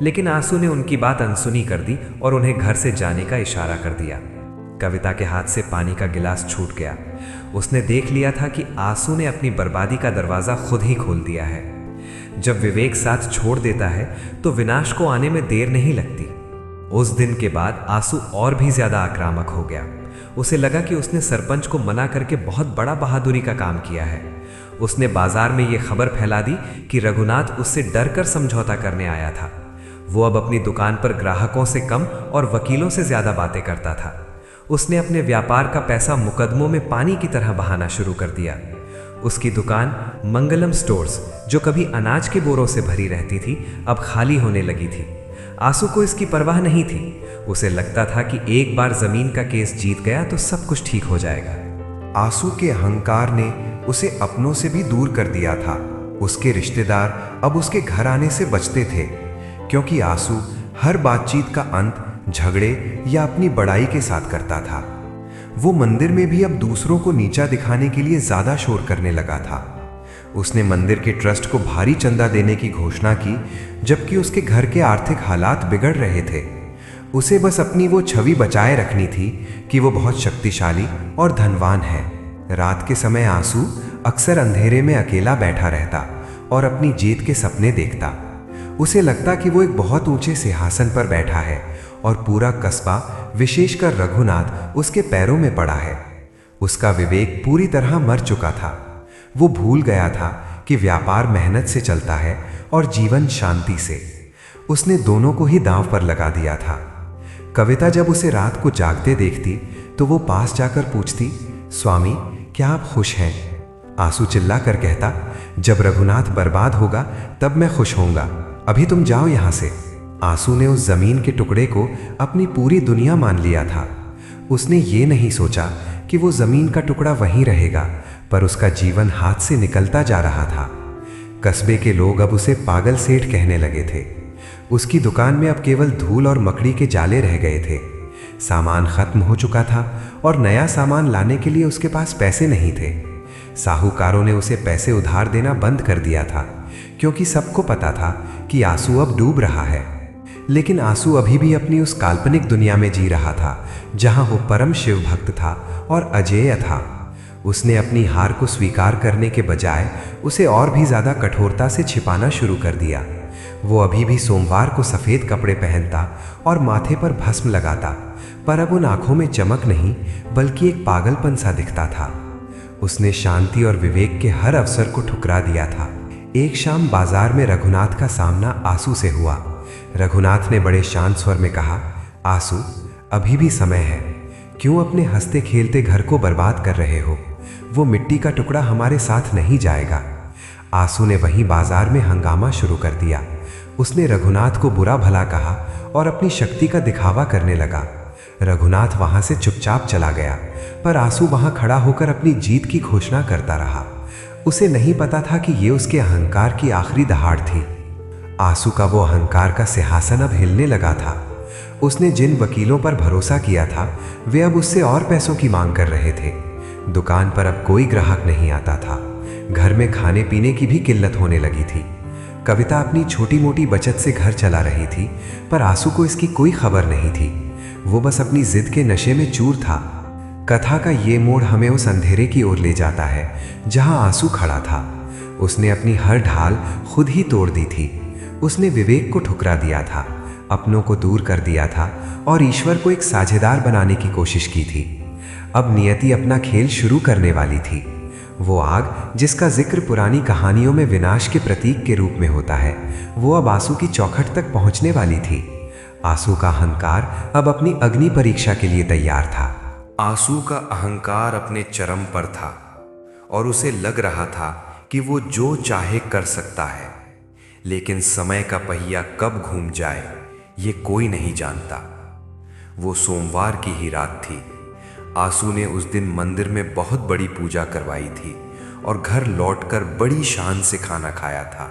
लेकिन आंसू ने उनकी बात अनसुनी कर दी और उन्हें घर से जाने का इशारा कर दिया। कविता के हाथ से पानी का गिलास छूट गया। उसने देख लिया था कि आंसू ने अपनी बर्बादी का दरवाजा खुद ही खोल दिया है। जब विवेक साथ छोड़ देता है तो विनाश को आने में देर नहीं लगती। उस दिन के बाद आंसू और भी ज्यादा आक्रामक हो गया। उसे लगा कि उसने सरपंच को मना करके बहुत बड़ा बहादुरी का काम किया है। उसने बाजार में यह खबर फैला दी कि रघुनाथ उससे डरकर समझौता करने आया था। वो अब अपनी दुकान पर ग्राहकों से कम और वकीलों से ज्यादा बातें करता था। उसने अपने व्यापार का पैसा मुकदमों में पानी की तरह बहाना शुरू कर दिया। उसकी दुकान मंगलम स्टोर्स, जो कभी अनाज के बोरों से भरी रहती थी, अब खाली होने लगी थी। आंसू को इसकी परवाह नहीं थी। उसे लगता था कि एक बार जमीन का केस जीत गया तो सब कुछ ठीक हो जाएगा। आंसू के अहंकार ने उसे अपनों से भी दूर कर दिया था। उसके रिश्तेदार अब उसके घर आने से बचते थे, क्योंकि आंसू हर बातचीत का अंत झगड़े या अपनी बड़ाई के साथ करता था। वो मंदिर में भी अब दूसरों को नीचा दिखाने के लिए ज्यादा शोर करने लगा था। उसने मंदिर के ट्रस्ट को भारी चंदा देने की घोषणा की, जबकि उसके घर के आर्थिक हालात बिगड़ रहे थे। उसे बस अपनी वो छवि बचाए रखनी थी कि वो बहुत शक्तिशाली और धनवान है। रात के समय आंसू अक्सर अंधेरे में अकेला बैठा रहता और अपनी जीत के सपने देखता। उसे लगता कि वो एक बहुत ऊंचे सिंहासन पर बैठा है और पूरा कस्बा, विशेषकर रघुनाथ, उसके पैरों में पड़ा है। उसका विवेक पूरी तरह मर चुका था। वो भूल गया था कि व्यापार मेहनत से चलता है और जीवन शांति से। उसने दोनों को ही दांव पर लगा दिया था। कविता जब उसे रात को जागते देखती तो वो पास जाकर पूछती, स्वामी, क्या आप खुश हैं? आंसू चिल्ला कर कहता, जब रघुनाथ बर्बाद होगा तब मैं खुश होऊंगा। अभी तुम जाओ यहां से। आंसू ने उस जमीन के टुकड़े को अपनी पूरी दुनिया मान लिया था। उसने ये नहीं सोचा कि वो जमीन का टुकड़ा वहीं रहेगा, पर उसका जीवन हाथ से निकलता जा रहा था। कस्बे के लोग अब उसे पागल सेठ कहने लगे थे। उसकी दुकान में अब केवल धूल और मकड़ी के जाले रह गए थे। सामान खत्म हो चुका था और नया सामान लाने के लिए उसके पास पैसे नहीं थे। साहूकारों ने उसे पैसे उधार देना बंद कर दिया था, क्योंकि सबको पता था कि आंसू अब डूब रहा है। लेकिन आंसू अभी भी अपनी उस काल्पनिक दुनिया में जी रहा था जहां वो परम शिव भक्त था और अजेय था। उसने अपनी हार को स्वीकार करने के बजाय उसे और भी ज्यादा कठोरता से छिपाना शुरू कर दिया। वो अभी भी सोमवार को सफेद कपड़े पहनता और माथे पर भस्म लगाता, पर अब उन आंखों में चमक नहीं बल्कि एक पागलपन सा दिखता था। उसने शांति और विवेक के हर अवसर को ठुकरा दिया था। एक शाम बाजार में रघुनाथ का सामना आंसू से हुआ। रघुनाथ ने बड़े शांत स्वर में कहा, आंसू, अभी भी समय है। क्यों अपने हंसते खेलते घर को बर्बाद कर रहे हो? वो मिट्टी का टुकड़ा हमारे साथ नहीं जाएगा। आंसू ने वहीं बाजार में हंगामा शुरू कर दिया। उसने रघुनाथ को बुरा भला कहा और अपनी शक्ति का दिखावा करने लगा। रघुनाथ वहां से चुपचाप चला गया, पर आंसू वहां खड़ा होकर अपनी जीत की घोषणा करता रहा। उसे नहीं पता था कि ये उसके अहंकार की आखिरी दहाड़ थी। आंसू का वो अहंकार का सिंहासन अब हिलने लगा था। उसने जिन वकीलों पर भरोसा किया था वे अब उससे और पैसों की मांग कर रहे थे। दुकान पर अब कोई ग्राहक नहीं आता था। घर में खाने पीने की भी किल्लत होने लगी थी। कविता अपनी छोटी मोटी बचत से घर चला रही थी, पर आंसू को इसकी कोई खबर नहीं थी। वो बस अपनी जिद के नशे में चूर था। कथा का ये मोड़ हमें उस अंधेरे की ओर ले जाता है जहां आंसू खड़ा था। उसने अपनी हर ढाल खुद ही तोड़ दी थी। उसने विवेक को ठुकरा दिया था, अपनों को दूर कर दिया था और ईश्वर को एक साझेदार बनाने की कोशिश की थी। अब नियति अपना खेल शुरू करने वाली थी। वो आग जिसका जिक्र पुरानी कहानियों में विनाश के प्रतीक के रूप में होता है, वो अब आंसू की चौखट तक पहुंचने वाली थी। आंसू का अहंकार अब अपनी अग्नि परीक्षा के लिए तैयार था। आंसू का अहंकार अपने चरम पर था और उसे लग रहा था कि वो जो चाहे कर सकता है, लेकिन समय का पहिया कब घूम जाए ये कोई नहीं जानता। वो सोमवार की ही रात थी। आंसू ने उस दिन मंदिर में बहुत बड़ी पूजा करवाई थी और घर लौटकर बड़ी शान से खाना खाया था।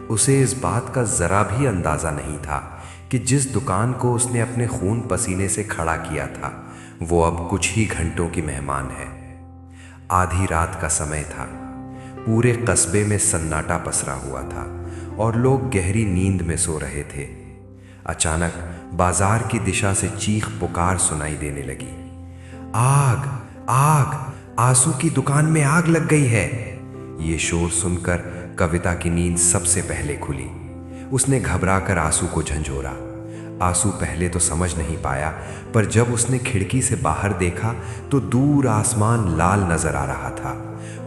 उसे इस बात का जरा भी अंदाजा नहीं था कि जिस दुकान को उसने अपने खून पसीने से खड़ा किया था, वो अब कुछ ही घंटों की मेहमान है। आधी रात का समय था। पूरे कस्बे में सन्नाटा पसरा हुआ था और लोग गहरी नींद में सो रहे थे। अचानक बाजार की दिशा से चीख पुकार सुनाई देने लगी। आग, आग, आंसू की दुकान में आग लग गई है। ये शोर सुनकर कविता की नींद सबसे पहले खुली। उसने घबराकर आंसू को झंझोरा। आंसू पहले तो समझ नहीं पाया, पर जब उसने खिड़की से बाहर देखा तो दूर आसमान लाल नजर आ रहा था।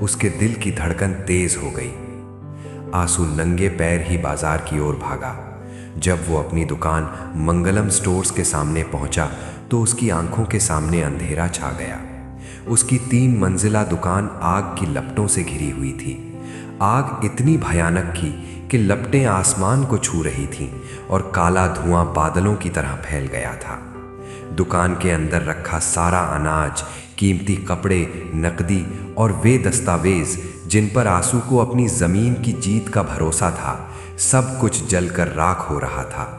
उसके दिल की धड़कन तेज हो गई। आंसू नंगे पैर ही बाजार की ओर भागा। जब वो अपनी दुकान मंगलम स्टोर्स के सामने पहुंचा तो उसकी आंखों के सामने अंधेरा छा गया। उसकी 3 मंजिला दुकान आग की लपटों से घिरी हुई थी। आग इतनी भयानक थी कि लपटें आसमान को छू रही थीं और काला धुआं बादलों की तरह फैल गया था। दुकान के अंदर रखा सारा अनाज, कीमती कपड़े, नकदी और वे दस्तावेज जिन पर आंसू को अपनी जमीन की जीत का भरोसा था, सब कुछ जलकर राख हो रहा था।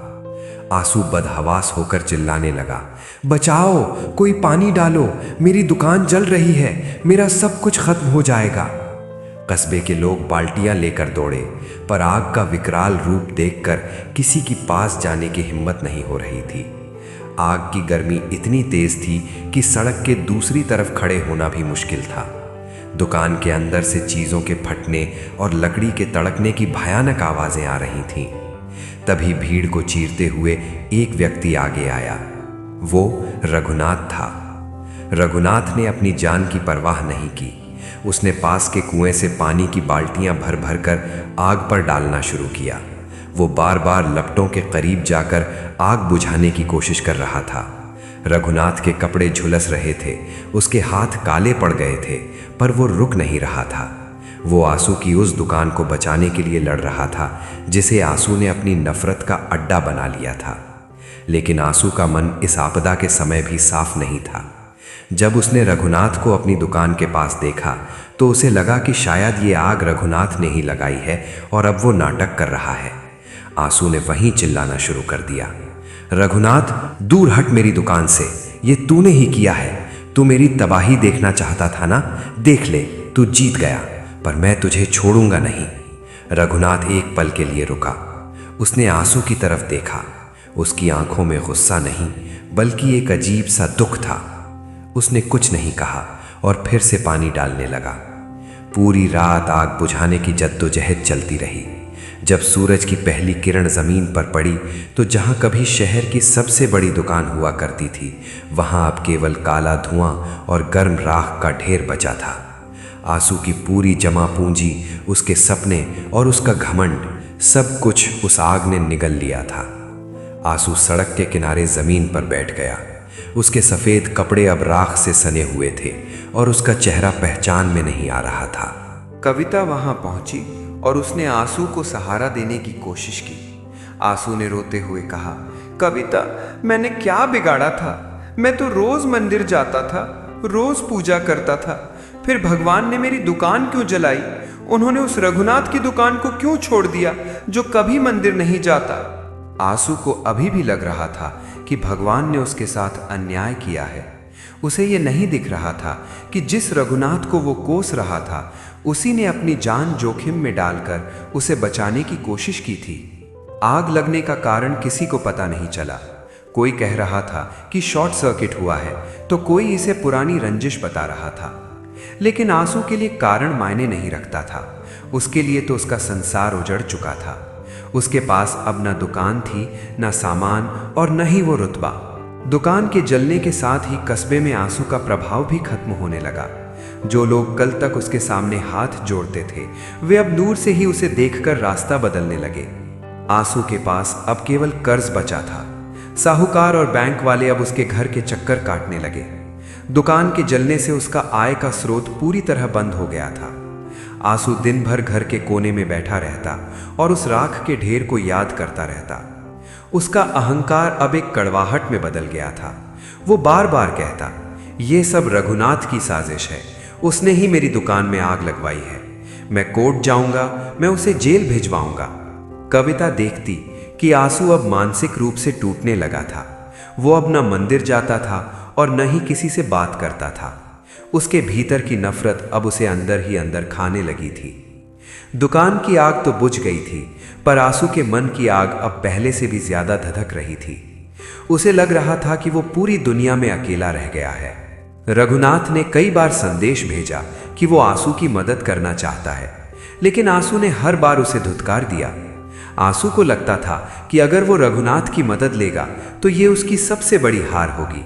आंसू बदहवास होकर चिल्लाने लगा, बचाओ, कोई पानी डालो, मेरी दुकान जल रही है, मेरा सब कुछ खत्म हो जाएगा। कस्बे के लोग बाल्टियां लेकर दौड़े, पर आग का विकराल रूप देखकर किसी की पास जाने की हिम्मत नहीं हो रही थी। आग की गर्मी इतनी तेज थी कि सड़क के दूसरी तरफ खड़े होना भी मुश्किल था। दुकान के अंदर से चीजों के फटने और लकड़ी के तड़कने की भयानक आवाजें आ रही थीं। तभी भीड़ को चीरते हुए एक व्यक्ति आगे आया। वो रघुनाथ था। रघुनाथ ने अपनी जान की परवाह नहीं की। उसने पास के कुएं से पानी की बाल्टियां भर भर कर आग पर डालना शुरू किया। वो बार बार लपटों के करीब जाकर आग बुझाने की कोशिश कर रहा था। रघुनाथ के कपड़े झुलस रहे थे, उसके हाथ काले पड़ गए थे, पर वो रुक नहीं रहा था। वो आंसू की उस दुकान को बचाने के लिए लड़ रहा था जिसे आंसू ने अपनी नफरत का अड्डा बना लिया था। लेकिन आंसू का मन इस आपदा के समय भी साफ नहीं था। जब उसने रघुनाथ को अपनी दुकान के पास देखा तो उसे लगा कि शायद ये आग रघुनाथ ने ही लगाई है और अब वो नाटक कर रहा है। आंसू ने वहीं चिल्लाना शुरू कर दिया, रघुनाथ, दूर हट मेरी दुकान से, ये तूने ही किया है। तू मेरी तबाही देखना चाहता था ना? देख ले, तू जीत गया, पर मैं तुझे छोड़ूंगा नहीं। रघुनाथ एक पल के लिए रुका। उसने आंसू की तरफ देखा। उसकी आंखों में गुस्सा नहीं, बल्कि एक अजीब सा दुख था। उसने कुछ नहीं कहा और फिर से पानी डालने लगा। पूरी रात आग बुझाने की जद्दोजहद चलती रही। जब सूरज की पहली किरण जमीन पर पड़ी तो जहां कभी शहर की सबसे बड़ी दुकान हुआ करती थी, वहां अब केवल काला धुआं और गर्म राख का ढेर बचा था। आंसू की पूरी जमा पूंजी, उसके सपने और उसका घमंड, सब कुछ उस आग ने निगल लिया था। आंसू सड़क के किनारे जमीन पर बैठ गया। उसके सफेद कपड़े अब राख से सने हुए थे और उसका चेहरा पहचान में नहीं आ रहा था। कविता वहां पहुंची और उसने आंसू को सहारा देने की कोशिश की। आंसू ने रोते हुए कहा, कविता, मैंने क्या बिगाड़ा था? मैं तो रोज मंदिर जाता था, रोज पूजा करता था, फिर भगवान ने मेरी दुकान क्यों जलाई? उन्होंने उस रघुनाथ की दुकान को क्यों छोड़ दिया जो कभी मंदिर नहीं जाता? आंसू को अभी भी लग रहा था कि भगवान ने उसके साथ अन्याय किया है। उसे ये नहीं दिख रहा था कि जिस रघुनाथ को वो कोस रहा था उसी ने अपनी जान जोखिम में डालकर उसे बचाने की कोशिश की थी। आग लगने का कारण किसी को पता नहीं चला। कोई कह रहा था कि शॉर्ट सर्किट हुआ है तो कोई इसे पुरानी रंजिश बता रहा था। लेकिन आंसू के लिए कारण मायने नहीं रखता था। उसके लिए तो उसका संसार उजड़ चुका था। उसके पास अब न दुकान थी, न सामान और न ही वो रुतबा। दुकान के जलने के साथ ही कस्बे में आंसू का प्रभाव भी खत्म होने लगा। जो लोग कल तक उसके सामने हाथ जोड़ते थे वे अब दूर से ही उसे देखकर रास्ता बदलने लगे। आंसू के पास अब केवल कर्ज बचा था। साहूकार और बैंक वाले अब उसके घर के चक्कर काटने लगे। दुकान के जलने से उसका आय का स्रोत पूरी तरह बंद हो गया था। आंसू दिन भर घर के कोने में बैठा रहता और उस राख के ढेर को याद करता रहता। उसका अहंकार अब एक कड़वाहट में बदल गया था। वो बार बार कहता, ये सब रघुनाथ की साजिश है, उसने ही मेरी दुकान में आग लगवाई है। मैं कोर्ट जाऊंगा, मैं उसे जेल भिजवाऊंगा। कविता देखती कि आंसू अब मानसिक रूप से टूटने लगा था। वो अब न मंदिर जाता था और न ही किसी से बात करता था। उसके भीतर की नफरत अब उसे अंदर ही अंदर खाने लगी थी। दुकान की आग तो बुझ गई थी, पर आंसू के मन की आग अब पहले से भी ज्यादा धधक रही थी। उसे लग रहा था कि वो पूरी दुनिया में अकेला रह गया है। रघुनाथ ने कई बार संदेश भेजा कि वो आंसू की मदद करना चाहता है, लेकिन आंसू ने हर बार उसे धुतकार दिया। आंसू को लगता था कि अगर वो रघुनाथ की मदद लेगा तो ये उसकी सबसे बड़ी हार होगी।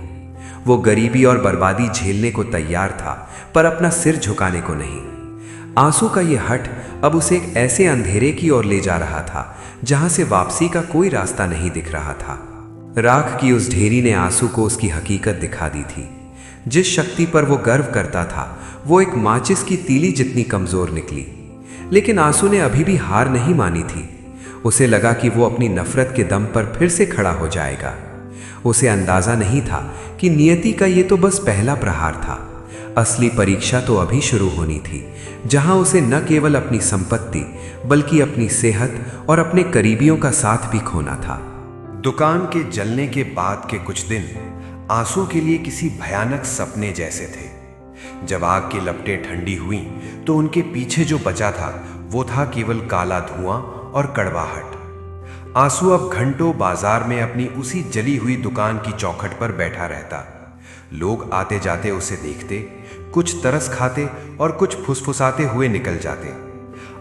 वो गरीबी और बर्बादी झेलने को तैयार था, पर अपना सिर झुकाने को नहीं। आंसू का ये हठ अब उसे एक ऐसे अंधेरे की ओर ले जा रहा था जहां से वापसी का कोई रास्ता नहीं दिख रहा था। राख की उस ढेरी ने आंसू को उसकी हकीकत दिखा दी थी। जिस शक्ति पर वो गर्व करता था वो एक माचिस की तीली जितनी कमजोर निकली। लेकिन आंसू ने अभी भी हार नहीं मानी थी। उसे लगा कि वो अपनी नफरत के दम पर फिर से खड़ा हो जाएगा। उसे अंदाजा नहीं था कि नियति का ये तो बस पहला प्रहार था। असली परीक्षा तो अभी शुरू होनी थी, जहां उसे न केवल अपनी संपत्ति बल्कि अपनी सेहत और अपने करीबियों का साथ भी खोना था। दुकान के जलने के बाद के कुछ दिन आंसू के लिए किसी भयानक सपने जैसे थे। जब आग की लपटें ठंडी हुईं, तो उनके पीछे जो बचा था वो था केवल काला धुआं और कड़वाहट। आंसू अब घंटों बाजार में अपनी उसी जली हुई दुकान की चौखट पर बैठा रहता। लोग आते जाते उसे देखते, कुछ तरस खाते और कुछ फुसफुसाते हुए निकल जाते।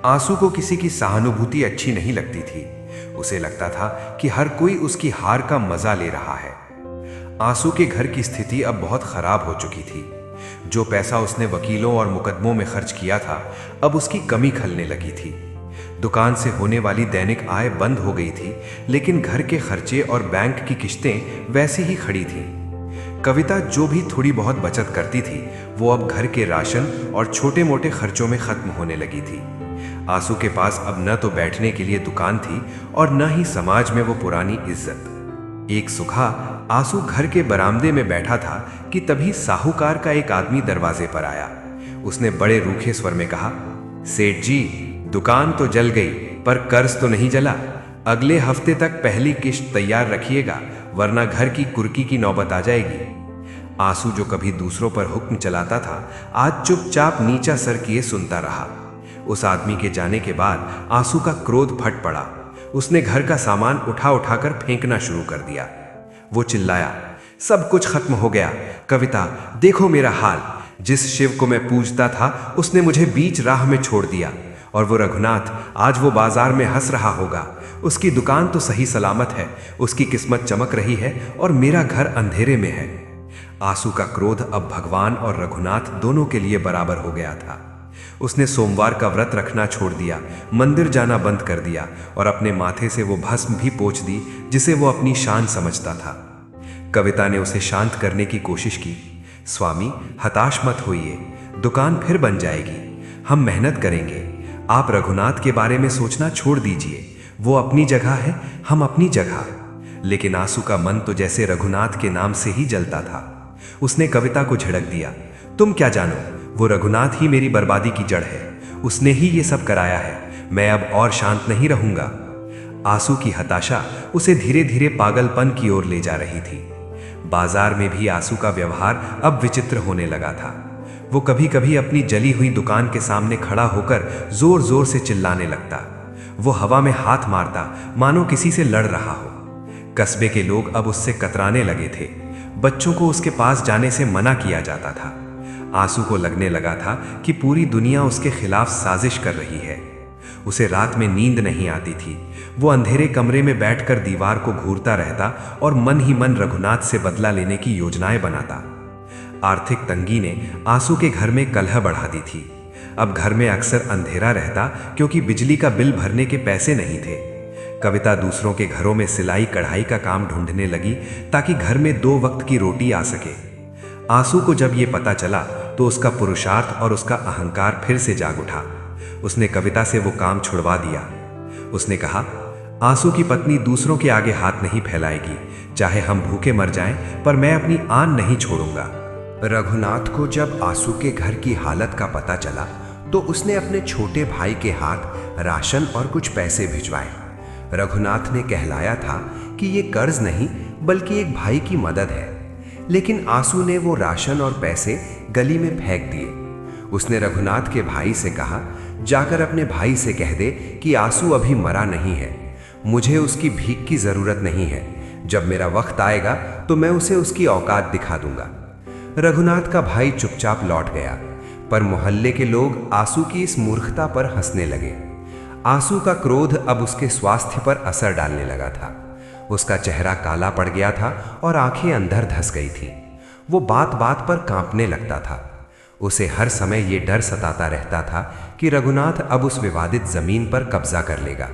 आंसू को किसी की सहानुभूति अच्छी नहीं लगती थी। उसे लगता था कि हर कोई उसकी हार का मजा ले रहा है। आंसू के घर की स्थिति अब बहुत खराब हो चुकी थी। जो पैसा उसने वकीलों और मुकदमों में खर्च किया था, अब उसकी कमी खलने लगी थी। दुकान से होने वाली दैनिक आय बंद हो गई थी, लेकिन घर के खर्चे और बैंक की किश्तें वैसी ही खड़ी थीं। कविता जो भी थोड़ी बहुत बचत करती थी, वो अब घर के राशन और छोटे मोटे खर्चों में खत्म होने लगी थी। आंसू के पास अब न तो बैठने के लिए दुकान थी और न ही समाज में वो पुरानी इज्जत। एक सुबह आंसू घर के बरामदे में बैठा था कि तभी साहूकार का एक आदमी दरवाजे पर आया। उसने बड़े रूखे स्वर में कहा, सेठ जी, दुकान तो जल गई पर कर्ज तो नहीं जला। अगले हफ्ते तक पहली किश्त तैयार रखिएगा, वरना घर की कुर्की की नौबत आ जाएगी। आंसू जो कभी दूसरों पर हुक्म चलाता था, आज चुपचाप नीचा सर किए सुनता रहा। उस आदमी के जाने के बाद आंसू का क्रोध फट पड़ा। उसने घर का सामान उठा उठाकर फेंकना शुरू कर दिया। वो चिल्लाया, सब कुछ खत्म हो गया। कविता, देखो मेरा हाल। जिस शिव को मैं पूजता था उसने मुझे बीच राह में छोड़ दिया। और वो रघुनाथ आज वो बाजार में हंस रहा होगा। उसकी दुकान तो सही सलामत है, उसकी किस्मत चमक रही है और मेरा घर अंधेरे में है। आंसू का क्रोध अब भगवान और रघुनाथ दोनों के लिए बराबर हो गया था। उसने सोमवार का व्रत रखना छोड़ दिया, मंदिर जाना बंद कर दिया और अपने माथे से वो भस्म भी पोंछ दी जिसे वो अपनी शान समझता था। कविता ने उसे शांत करने की कोशिश की। स्वामी, हताश मत होइए, दुकान फिर बन जाएगी, हम मेहनत करेंगे। आप रघुनाथ के बारे में सोचना छोड़ दीजिए, वो अपनी जगह है, हम अपनी जगह। लेकिन आंसू का मन तो जैसे रघुनाथ के नाम से ही जलता था। उसने कविता को झिड़क दिया, तुम क्या जानो, वो रघुनाथ ही मेरी बर्बादी की जड़ है, उसने ही ये सब कराया है। मैं अब और शांत नहीं रहूंगा। आंसू की हताशा उसे धीरे धीरे पागलपन की ओर ले जा रही थी। बाजार में भी आंसू का व्यवहार अब विचित्र होने लगा था। वो कभी कभी अपनी जली हुई दुकान के सामने खड़ा होकर जोर जोर से चिल्लाने लगता। वो हवा में हाथ मारता मानो किसी से लड़ रहा हो। कस्बे के लोग अब उससे कतराने लगे थे। बच्चों को उसके पास जाने से मना किया जाता था। आंसू को लगने लगा था कि पूरी दुनिया उसके खिलाफ साजिश कर रही है। उसे रात में नींद नहीं आती थी। वो अंधेरे कमरे में बैठकर दीवार को घूरता रहता और मन ही मन रघुनाथ से बदला लेने की योजनाएं बनाता। आर्थिक तंगी ने आंसू के घर में कलह बढ़ा दी थी। अब घर में अक्सर अंधेरा रहता क्योंकि बिजली का बिल भरने के पैसे नहीं थे। कविता दूसरों के घरों में सिलाई कढ़ाई का काम ढूंढने लगी ताकि घर में 2 वक्त की रोटी आ सके। आंसू को जब ये पता चला तो उसका पुरुषार्थ और उसका अहंकार फिर से जाग उठा। उसने कविता से वो काम छुड़वा दिया। उसने कहा, आंसू की पत्नी दूसरों के आगे हाथ नहीं फैलाएगी, चाहे हम भूखे मर जाएं, पर मैं अपनी आन नहीं छोड़ूंगा। रघुनाथ को जब आंसू के घर की हालत का पता चला तो उसने अपने छोटे भाई के हाथ राशन और कुछ पैसे भिजवाए। रघुनाथ ने कहलाया था कि ये कर्ज नहीं बल्कि एक भाई की मदद है, लेकिन आंसू ने वो राशन और पैसे गली में फेंक दिए। उसने रघुनाथ के भाई से कहा, जाकर अपने भाई से कह दे कि आंसू अभी मरा नहीं है, मुझे उसकी भीख की जरूरत नहीं है। जब मेरा वक्त आएगा तो मैं उसे उसकी औकात दिखा दूंगा। रघुनाथ का भाई चुपचाप लौट गया, पर मोहल्ले के लोग आंसू की इस मूर्खता पर हंसने लगे। आंसू का क्रोध अब उसके स्वास्थ्य पर असर डालने लगा था। उसका चेहरा काला पड़ गया था और आंखें अंदर धंस गई थी। वो बात बात पर कांपने लगता था। उसे हर समय ये डर सताता रहता था कि रघुनाथ अब उस विवादित जमीन पर कब्जा कर लेगा।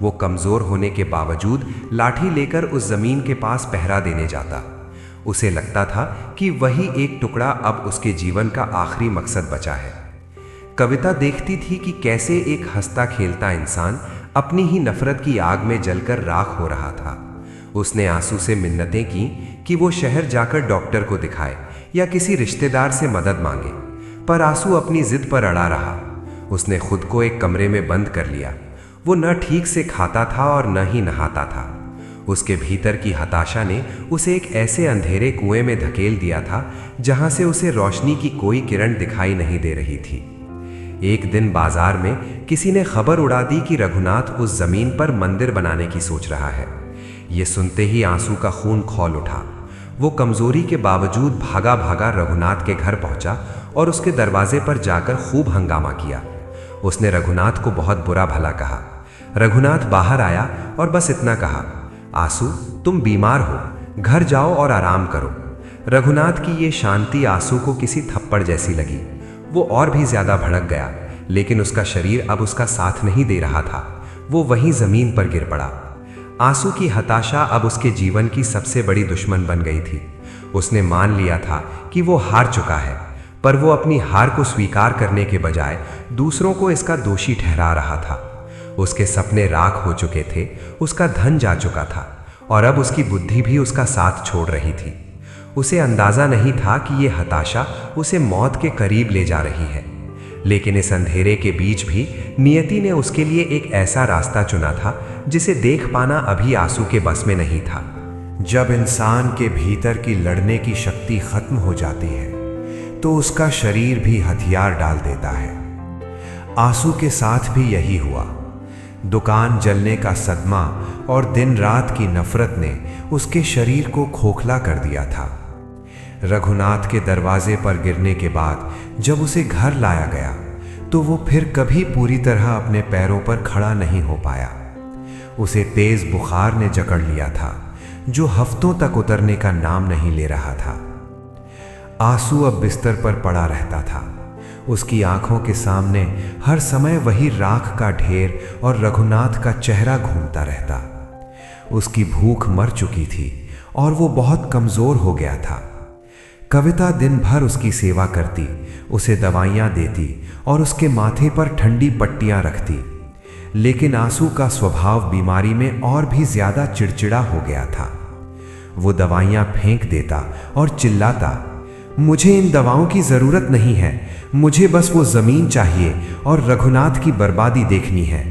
वो कमजोर होने के बावजूद लाठी लेकर उस जमीन के पास पहरा देने जाता। उसे लगता था कि वही एक टुकड़ा अब उसके जीवन का आखिरी मकसद बचा है। कविता देखती थी कि कैसे एक हंसता खेलता इंसान अपनी ही नफरत की आग में जलकर राख हो रहा था। उसने आंसू से मिन्नतें की कि वो शहर जाकर डॉक्टर को दिखाए या किसी रिश्तेदार से मदद मांगे, पर आंसू अपनी जिद पर अड़ा रहा। उसने खुद को एक कमरे में बंद कर लिया। वो न ठीक से खाता था और न ही नहाता था। उसके भीतर की हताशा ने उसे एक ऐसे अंधेरे कुएं में धकेल दिया था जहां से उसे रोशनी की कोई किरण दिखाई नहीं दे रही थी। एक दिन बाजार में किसी ने खबर उड़ा दी कि रघुनाथ उस जमीन पर मंदिर बनाने की सोच रहा है। ये सुनते ही आंसू का खून खौल उठा। वो कमजोरी के बावजूद भागा भागा रघुनाथ के घर पहुंचा और उसके दरवाजे पर जाकर खूब हंगामा किया। उसने रघुनाथ को बहुत बुरा भला कहा। रघुनाथ बाहर आया और बस इतना कहा, आंसू तुम बीमार हो, घर जाओ और आराम करो। रघुनाथ की ये शांति आंसू को किसी थप्पड़ जैसी लगी। वो और भी ज्यादा भड़क गया, लेकिन उसका शरीर अब उसका साथ नहीं दे रहा था। वो वहीं जमीन पर गिर पड़ा। आंसू की हताशा अब उसके जीवन की सबसे बड़ी दुश्मन बन गई थी। उसने मान लिया था कि वो हार चुका है, पर वो अपनी हार को स्वीकार करने के बजाय दूसरों को इसका दोषी ठहरा रहा था। उसके सपने राख हो चुके थे, उसका धन जा चुका था और अब उसकी बुद्धि भी उसका साथ छोड़ रही थी। उसे अंदाजा नहीं था कि ये हताशा उसे मौत के करीब ले जा रही है, लेकिन इस अंधेरे के बीच भी नियति ने उसके लिए एक ऐसा रास्ता चुना था जिसे देख पाना अभी आंसू के बस में नहीं था। जब इंसान के भीतर की लड़ने की शक्ति खत्म हो जाती है तो उसका शरीर भी हथियार डाल देता है। आंसू के साथ भी यही हुआ। दुकान जलने का सदमा और दिन रात की नफरत ने उसके शरीर को खोखला कर दिया था। रघुनाथ के दरवाजे पर गिरने के बाद जब उसे घर लाया गया तो वो फिर कभी पूरी तरह अपने पैरों पर खड़ा नहीं हो पाया। उसे तेज बुखार ने जकड़ लिया था जो हफ्तों तक उतरने का नाम नहीं ले रहा था। आंसू अब बिस्तर पर पड़ा रहता था। उसकी आंखों के सामने हर समय वही राख का ढेर और रघुनाथ का चेहरा घूमता रहता। उसकी भूख मर चुकी थी और वो बहुत कमजोर हो गया था। कविता दिन भर उसकी सेवा करती, उसे दवाइयाँ देती और उसके माथे पर ठंडी पट्टियाँ रखती, लेकिन आंसू का स्वभाव बीमारी में और भी ज्यादा चिड़चिड़ा हो गया था। वो दवाइयाँ फेंक देता और चिल्लाता, मुझे इन दवाओं की जरूरत नहीं है, मुझे बस वो जमीन चाहिए और रघुनाथ की बर्बादी देखनी है।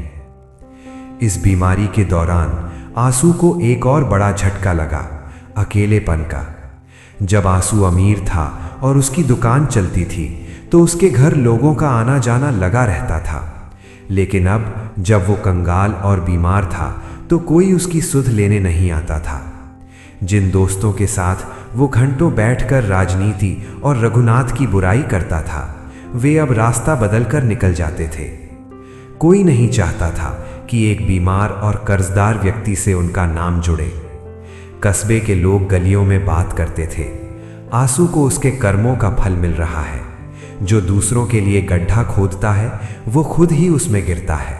इस बीमारी के दौरान आंसू को एक और बड़ा झटका लगा, अकेलेपन का। जब आंसू अमीर था और उसकी दुकान चलती थी तो उसके घर लोगों का आना जाना लगा रहता था। लेकिन अब जब वो कंगाल और बीमार था तो कोई उसकी सुध लेने नहीं आता था। जिन दोस्तों के साथ वो घंटों बैठकर राजनीति और रघुनाथ की बुराई करता था, वे अब रास्ता बदलकर निकल जाते थे। कोई नहीं चाहता था कि एक बीमार और कर्जदार व्यक्ति से उनका नाम जुड़े। कस्बे के लोग गलियों में बात करते थे, आंसू को उसके कर्मों का फल मिल रहा है। जो दूसरों के लिए गड्ढा खोदता है वो खुद ही उसमें गिरता है।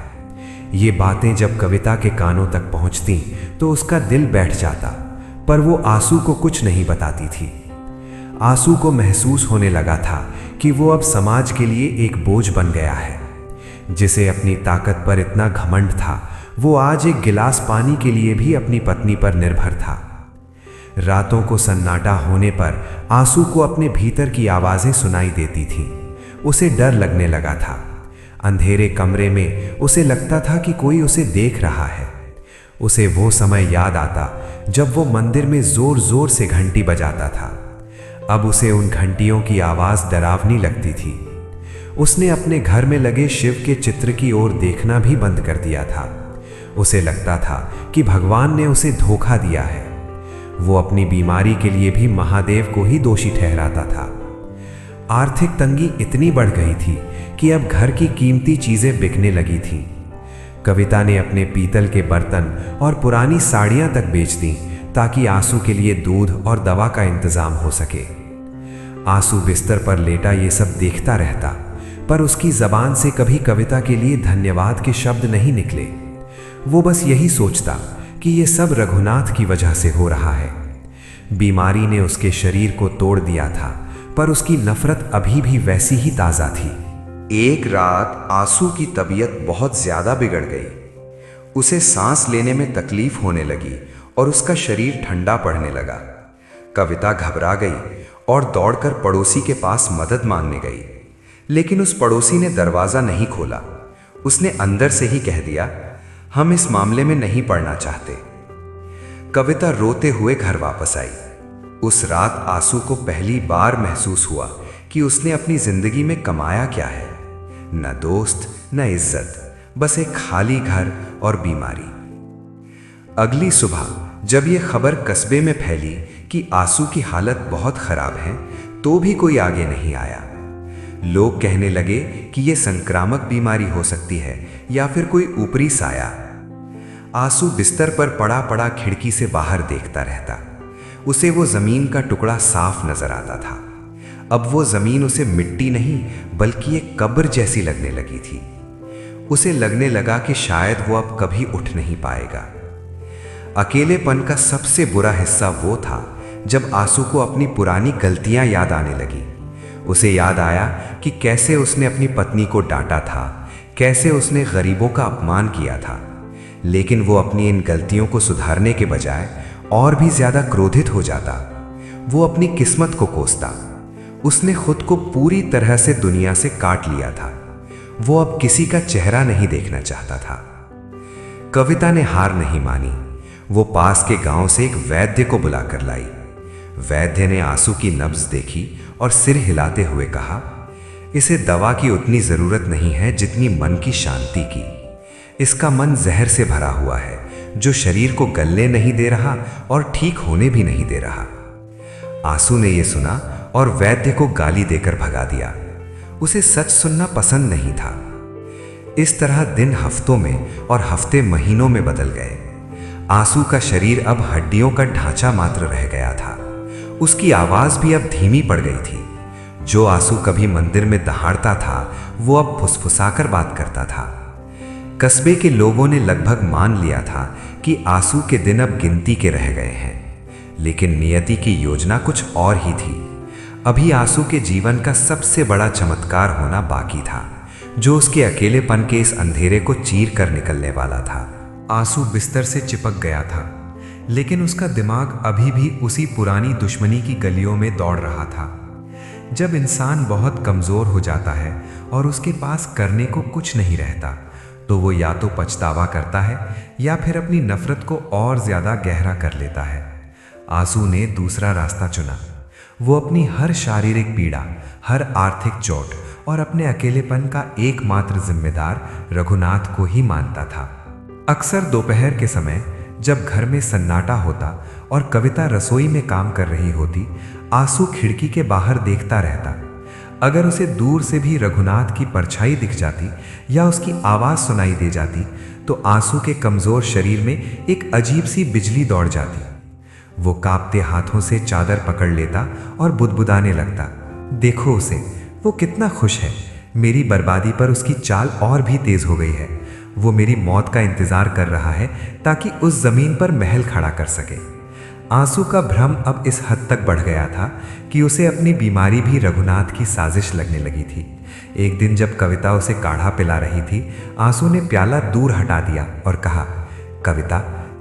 ये बातें जब कविता के कानों तक पहुंचती तो उसका दिल बैठ जाता, पर वो आंसू को कुछ नहीं बताती थी। आंसू को महसूस होने लगा था कि वो अब समाज के लिए एक बोझ बन गया है। जिसे अपनी ताकत पर इतना घमंड था, वो आज एक गिलास पानी के लिए भी अपनी पत्नी पर निर्भर था। रातों को सन्नाटा होने पर आंसू को अपने भीतर की आवाजें सुनाई देती थीं। उसे डर लगने लगा था। अंधेरे कमरे में उसे लगता था कि कोई उसे देख रहा है। उसे वो समय याद आता जब वो मंदिर में जोर जोर से घंटी बजाता था। अब उसे उन घंटियों की आवाज डरावनी लगती थी। उसने अपने घर में लगे शिव के चित्र की ओर देखना भी बंद कर दिया था। उसे लगता था कि भगवान ने उसे धोखा दिया है। वो अपनी बीमारी के लिए भी महादेव को ही दोषी ठहराता था। आर्थिक तंगी इतनी बढ़ गई थी कि अब घर की कीमती चीजें बिकने लगी थीं। कविता ने अपने पीतल के बर्तन और पुरानी साड़ियां तक बेच दी ताकि आंसू के लिए दूध और दवा का इंतजाम हो सके। आंसू बिस्तर पर लेटा ये सब देखता रहता, पर उसकी जबान से कभी कविता के लिए धन्यवाद के शब्द नहीं निकले। वो बस यही सोचता कि ये सब रघुनाथ की वजह से हो रहा है। बीमारी ने उसके शरीर को तोड़ दिया था, पर उसकी नफरत अभी भी वैसी ही ताज़ा थी। एक रात आंसू की तबीयत बहुत ज्यादा बिगड़ गई। उसे सांस लेने में तकलीफ होने लगी और उसका शरीर ठंडा पड़ने लगा। कविता घबरा गई और दौड़कर पड़ोसी के पास मदद मांगने गई, लेकिन उस पड़ोसी ने दरवाजा नहीं खोला। उसने अंदर से ही कह दिया, हम इस मामले में नहीं पड़ना चाहते। कविता रोते हुए घर वापस आई। उस रात आंसू को पहली बार महसूस हुआ कि उसने अपनी जिंदगी में कमाया क्या है। न दोस्त, न इज्जत, बस एक खाली घर और बीमारी। अगली सुबह जब यह खबर कस्बे में फैली कि आंसू की हालत बहुत खराब है, तो भी कोई आगे नहीं आया। लोग कहने लगे कि यह संक्रामक बीमारी हो सकती है या फिर कोई ऊपरी साया। आंसू बिस्तर पर पड़ा पड़ा खिड़की से बाहर देखता रहता। उसे वो जमीन का टुकड़ा साफ नजर आता था। अब वो जमीन उसे मिट्टी नहीं बल्कि एक कब्र जैसी लगने लगी थी। उसे लगने लगा कि शायद वो अब कभी उठ नहीं पाएगा। अकेलेपन का सबसे बुरा हिस्सा वो था जब आंसू को अपनी पुरानी गलतियां याद आने लगी। उसे याद आया कि कैसे उसने अपनी पत्नी को डांटा था, कैसे उसने गरीबों का अपमान किया था। लेकिन वो अपनी इन गलतियों को सुधारने के बजाय और भी ज्यादा क्रोधित हो जाता। वो अपनी किस्मत को कोसता। उसने खुद को पूरी तरह से दुनिया से काट लिया था। वो अब किसी का चेहरा नहीं देखना चाहता था। कविता ने हार नहीं मानी। वो पास के गांव से एक वैद्य को बुलाकर लाई। वैद्य ने आंसू की नब्ज देखी और सिर हिलाते हुए कहा, इसे दवा की उतनी जरूरत नहीं है जितनी मन की शांति की। इसका मन जहर से भरा हुआ है जो शरीर को गलने नहीं दे रहा और ठीक होने भी नहीं दे रहा। आंसू ने यह सुना और वैद्य को गाली देकर भगा दिया। उसे सच सुनना पसंद नहीं था। इस तरह दिन हफ्तों में और हफ्ते महीनों में बदल गए। आंसू का शरीर अब हड्डियों का ढांचा मात्र रह गया था। उसकी आवाज भी अब धीमी पड़ गई थी। जो आंसू कभी मंदिर में दहाड़ता था वो अब फुसफुसाकर बात करता था। कस्बे के लोगों ने लगभग मान लिया था कि आंसू के दिन अब गिनती के रह गए हैं, लेकिन नियति की योजना कुछ और ही थी। अभी आंसू के जीवन का सबसे बड़ा चमत्कार होना बाकी था, जो उसके अकेलेपन के इस अंधेरे को चीर कर निकलने वाला था। आंसू बिस्तर से चिपक गया था, लेकिन उसका दिमाग अभी भी उसी पुरानी दुश्मनी की गलियों में दौड़ रहा था। जब इंसान बहुत कमज़ोर हो जाता है और उसके पास करने को कुछ नहीं रहता, तो वो या तो पछतावा करता है या फिर अपनी नफरत को और ज़्यादा गहरा कर लेता है। आंसू ने दूसरा रास्ता चुना। वो अपनी हर शारीरिक पीड़ा, हर आर्थिक चोट और अपने अकेलेपन का एकमात्र जिम्मेदार रघुनाथ को ही मानता था। अक्सर दोपहर के समय जब घर में सन्नाटा होता और कविता रसोई में काम कर रही होती, आंसू खिड़की के बाहर देखता रहता। अगर उसे दूर से भी रघुनाथ की परछाई दिख जाती या उसकी आवाज़ सुनाई दे जाती तो आंसू के कमज़ोर शरीर में एक अजीब सी बिजली दौड़ जाती। वो कांपते हाथों से चादर पकड़ लेता और बुदबुदाने लगता, देखो उसे, वो कितना खुश है। मेरी बर्बादी पर उसकी चाल और भी तेज हो गई है। वो मेरी मौत का इंतजार कर रहा है ताकि उस जमीन पर महल खड़ा कर सके। आंसू का भ्रम अब इस हद तक बढ़ गया था कि उसे अपनी बीमारी भी रघुनाथ की साजिश लगने लगी थी। एक दिन जब कविता उसे काढ़ा पिला रही थी, आंसू ने प्याला दूर हटा दिया और कहा, कविता,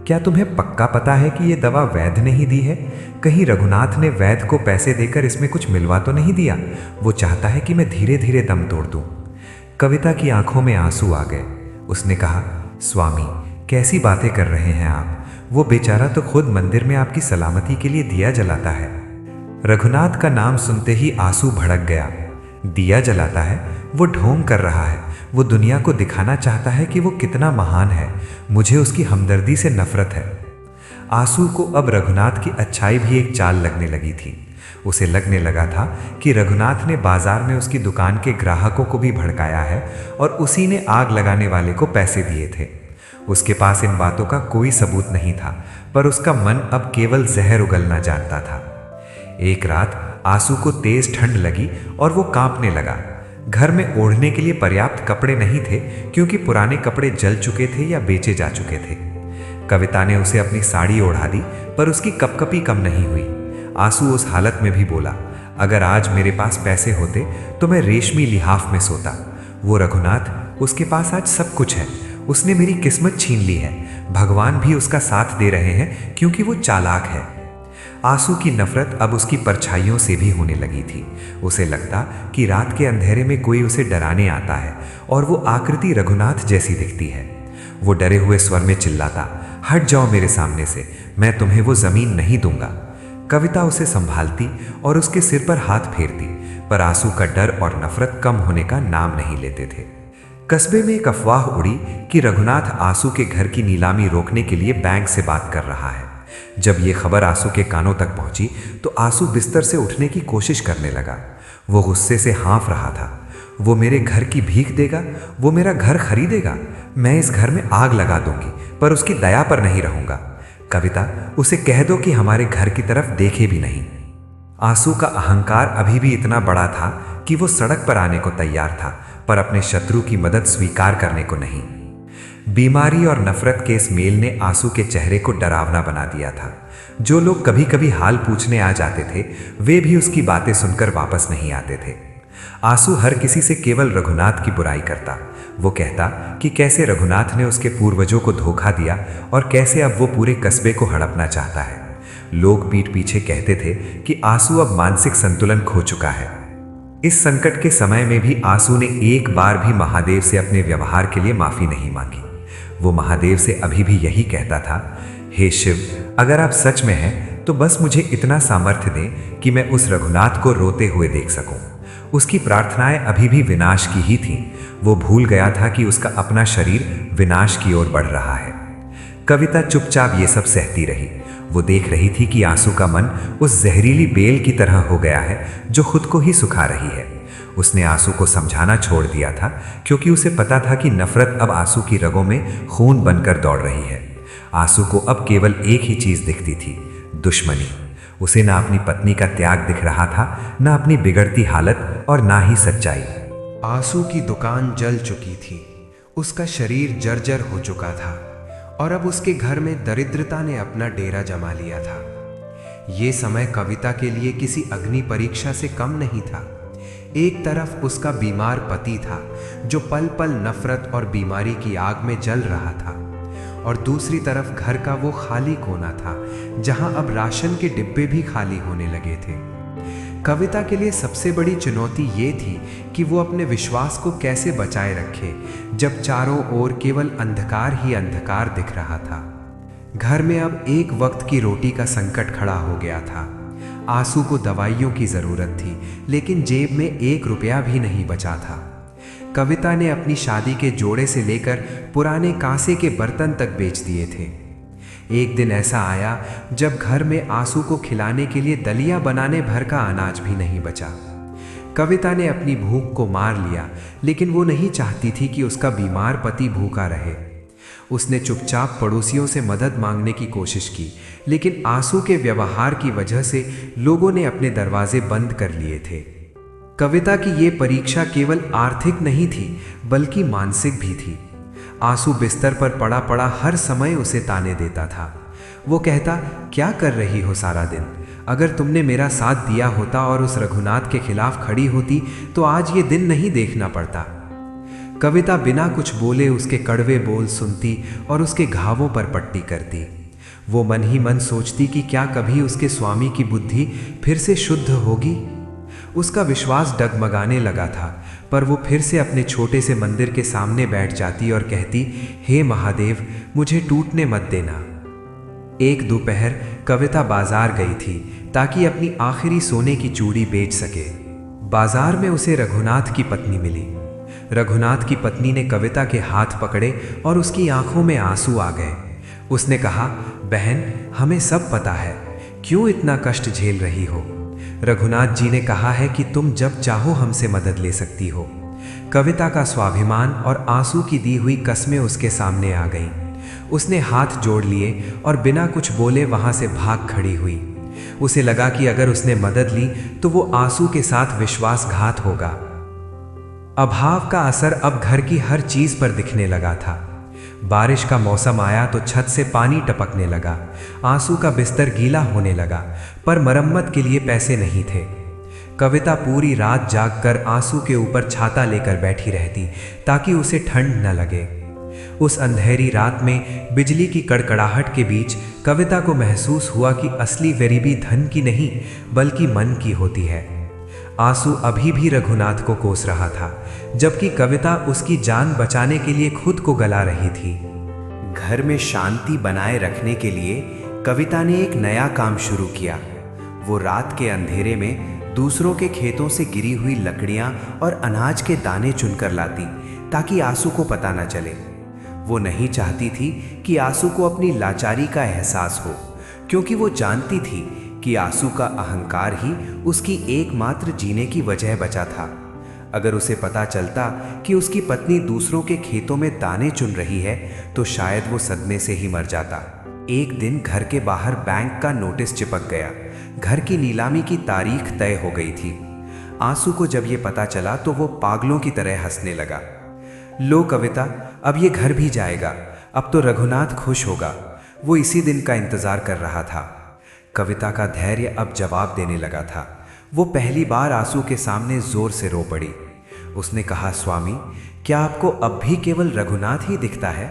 क्या तुम्हें पक्का पता है कि ये दवा वैद्य ने ही दी है? कहीं रघुनाथ ने वैद्य को पैसे देकर इसमें कुछ मिलवा तो नहीं दिया? वो चाहता है कि मैं धीरे धीरे दम तोड़ दूं। कविता की आंखों में आंसू आ गए। उसने कहा, स्वामी, कैसी बातें कर रहे हैं आप? वो बेचारा तो खुद मंदिर में आपकी सलामती के लिए दिया जलाता है। रघुनाथ का नाम सुनते ही आंसू भड़क गया। दिया जलाता है? वो ढोंग कर रहा है। वो दुनिया को दिखाना चाहता है कि वो कितना महान है। मुझे उसकी हमदर्दी से नफरत है। आंसू को अब रघुनाथ की अच्छाई भी एक चाल लगने लगी थी। उसे लगने लगा था कि रघुनाथ ने बाजार में उसकी दुकान के ग्राहकों को भी भड़काया है और उसी ने आग लगाने वाले को पैसे दिए थे। उसके पास इन बातों का कोई सबूत नहीं था, पर उसका मन अब केवल जहर उगलना जानता था। एक रात आंसू को तेज ठंड लगी और वो कांपने लगा। घर में ओढ़ने के लिए पर्याप्त कपड़े नहीं थे क्योंकि पुराने कपड़े जल चुके थे या बेचे जा चुके थे। कविता ने उसे अपनी साड़ी ओढ़ा दी, पर उसकी कपकपी कम नहीं हुई। आंसू उस हालत में भी बोला, अगर आज मेरे पास पैसे होते तो मैं रेशमी लिहाफ में सोता। वो रघुनाथ, उसके पास आज सब कुछ है। उसने मेरी किस्मत छीन ली है। भगवान भी उसका साथ दे रहे हैं क्योंकि वो चालाक है। आंसू की नफरत अब उसकी परछाइयों से भी होने लगी थी। उसे लगता कि रात के अंधेरे में कोई उसे डराने आता है और वो आकृति रघुनाथ जैसी दिखती है। वो डरे हुए स्वर में चिल्लाता, हट जाओ मेरे सामने से, मैं तुम्हें वो जमीन नहीं दूंगा। कविता उसे संभालती और उसके सिर पर हाथ फेरती, पर आंसू का डर और नफरत कम होने का नाम नहीं लेते थे। कस्बे में एक अफवाह उड़ी कि रघुनाथ आंसू के घर की नीलामी रोकने के लिए बैंक से बात कर रहा है। जब ये खबर आंसू के कानों तक पहुंची तो आंसू बिस्तर से उठने की कोशिश करने लगा। वो गुस्से से हाँफ रहा था। वो मेरे घर की भीख देगा, वो मेरा घर खरीदेगा। मैं इस घर में आग लगा दूंगी, पर उसकी दया पर नहीं रहूंगा। कविता, उसे कह दो कि हमारे घर की तरफ देखे भी नहीं। आंसू का अहंकार अभी भी इतना बड़ा था कि वो सड़क पर आने को तैयार था, पर अपने शत्रु की मदद स्वीकार करने को नहीं। बीमारी और नफरत के इस मेल ने आंसू के चेहरे को डरावना बना दिया था। जो लोग कभी कभी हाल पूछने आ जाते थे, वे भी उसकी बातें सुनकर वापस नहीं आते थे। आंसू हर किसी से केवल रघुनाथ की बुराई करता। वो कहता कि कैसे रघुनाथ ने उसके पूर्वजों को धोखा दिया और कैसे अब वो पूरे कस्बे को हड़पना चाहता है। लोग पीठ पीछे कहते थे कि आंसू अब मानसिक संतुलन खो चुका है। इस संकट के समय में भी आंसू ने एक बार भी महादेव से अपने व्यवहार के लिए माफी नहीं मांगी। वो महादेव से अभी भी यही कहता था, हे शिव, अगर आप सच में हैं तो बस मुझे इतना सामर्थ्य दें कि मैं उस रघुनाथ को रोते हुए देख सकूं। उसकी प्रार्थनाएं अभी भी विनाश की ही थीं। वो भूल गया था कि उसका अपना शरीर विनाश की ओर बढ़ रहा है। कविता चुपचाप ये सब सहती रही। वो देख रही थी कि आंसू का मन उस जहरीली बेल की तरह हो गया है जो खुद को ही सुखा रही है। उसने आंसू को समझाना छोड़ दिया था क्योंकि उसे पता था कि नफरत अब आंसू की रगों में खून बनकर दौड़ रही है। आंसू को अब केवल एक ही चीज दिखती थी, दुश्मनी। उसे ना अपनी पत्नी का त्याग दिख रहा था, ना अपनी बिगड़ती हालत और ना ही सच्चाई। आंसू की दुकान जल चुकी थी। उसका शरीर जर्जर हो चुका था और अब उसके घर में दरिद्रता ने अपना डेरा जमा लिया था। ये समय कविता के लिए किसी अग्नि परीक्षा से कम नहीं था। एक तरफ उसका बीमार पति था जो पल पल नफरत और बीमारी की आग में जल रहा था, और दूसरी तरफ घर का वो खाली कोना था जहां अब राशन के डिब्बे भी खाली होने लगे थे। कविता के लिए सबसे बड़ी चुनौती ये थी कि वो अपने विश्वास को कैसे बचाए रखे जब चारों ओर केवल अंधकार ही अंधकार दिख रहा था। घर में अब एक वक्त की रोटी का संकट खड़ा हो गया था। आंसू को दवाइयों की जरूरत थी, लेकिन जेब में 1 रुपया भी नहीं बचा था। कविता ने अपनी शादी के जोड़े से लेकर पुराने कांसे के बर्तन तक बेच दिए थे। एक दिन ऐसा आया जब घर में आंसू को खिलाने के लिए दलिया बनाने भर का अनाज भी नहीं बचा। कविता ने अपनी भूख को मार लिया, लेकिन वो नहीं चाहती थी कि उसका बीमार पति भूखा रहे। उसने चुपचाप पड़ोसियों से मदद मांगने की कोशिश की, लेकिन आंसू के व्यवहार की वजह से लोगों ने अपने दरवाजे बंद कर लिए थे। कविता की ये परीक्षा केवल आर्थिक नहीं थी, बल्कि मानसिक भी थी। आंसू बिस्तर पर पड़ा पड़ा हर समय उसे ताने देता था। वो कहता, क्या कर रही हो सारा दिन? अगर तुमने मेरा साथ दिया होता और उस रघुनाथ के खिलाफ खड़ी होती तो आज ये दिन नहीं देखना पड़ता। कविता बिना कुछ बोले उसके कड़वे बोल सुनती और उसके घावों पर पट्टी करती। वो मन ही मन सोचती कि क्या कभी उसके स्वामी की बुद्धि फिर से शुद्ध होगी। उसका विश्वास डगमगाने लगा था, पर वो फिर से अपने छोटे से मंदिर के सामने बैठ जाती और कहती, हे महादेव, मुझे टूटने मत देना। एक दोपहर कविता बाजार गई थी ताकि अपनी आखिरी सोने की चूड़ी बेच सके। बाजार में उसे रघुनाथ की पत्नी मिली। रघुनाथ की पत्नी ने कविता के हाथ पकड़े और उसकी आंखों में आंसू आ गए। उसने कहा, बहन, हमें सब पता है, क्यों इतना कष्ट झेल रही हो? रघुनाथ जी ने कहा है कि तुम जब चाहो हमसे मदद ले सकती हो। कविता का स्वाभिमान और आंसू की दी हुई कस्में उसके सामने आ गईं। उसने हाथ जोड़ लिए और बिना कुछ बोले वहां से भाग खड़ी हुई। उसे लगा कि अगर उसने मदद ली तो वो आंसू के साथ विश्वासघात होगा। अभाव का असर अब घर की हर चीज पर दिखने लगा था। बारिश का मौसम आया तो छत से पानी टपकने लगा। आंसू का बिस्तर गीला होने लगा, पर मरम्मत के लिए पैसे नहीं थे। कविता पूरी रात जागकर आंसू के ऊपर छाता लेकर बैठी रहती ताकि उसे ठंड न लगे। उस अंधेरी रात में बिजली की कड़कड़ाहट के बीच कविता को महसूस हुआ कि असली गरीबी धन की नहीं बल्कि मन की होती है। आंसू अभी भी रघुनाथ को कोस रहा था, जबकि कविता उसकी जान बचाने के लिए खुद को गला रही थी। घर में शांति बनाए रखने के लिए कविता ने एक नया काम शुरू किया। वो रात के अंधेरे में दूसरों के खेतों से गिरी हुई लकड़ियां और अनाज के दाने चुनकर लाती ताकि आंसू को पता न चले। वो नहीं चाहती थी कि आंसू को अपनी लाचारी का एहसास हो, क्योंकि वो जानती थी कि आंसू का अहंकार ही उसकी एकमात्र जीने की वजह बचा था। अगर उसे पता चलता कि उसकी पत्नी दूसरों के खेतों में दाने चुन रही है तो शायद वो सदमे से ही मर जाता। एक दिन घर के बाहर बैंक का नोटिस चिपक गया। घर की नीलामी की तारीख तय हो गई थी। आंसू को जब ये पता चला तो वो पागलों की तरह हंसने लगा। लो कविता, अब ये घर भी जाएगा, अब तो रघुनाथ खुश होगा। वो इसी दिन का इंतजार कर रहा था। कविता का धैर्य अब जवाब देने लगा था। वो पहली बार आंसू के सामने जोर से रो पड़ी। उसने कहा, स्वामी, क्या आपको अब भी केवल रघुनाथ ही दिखता है?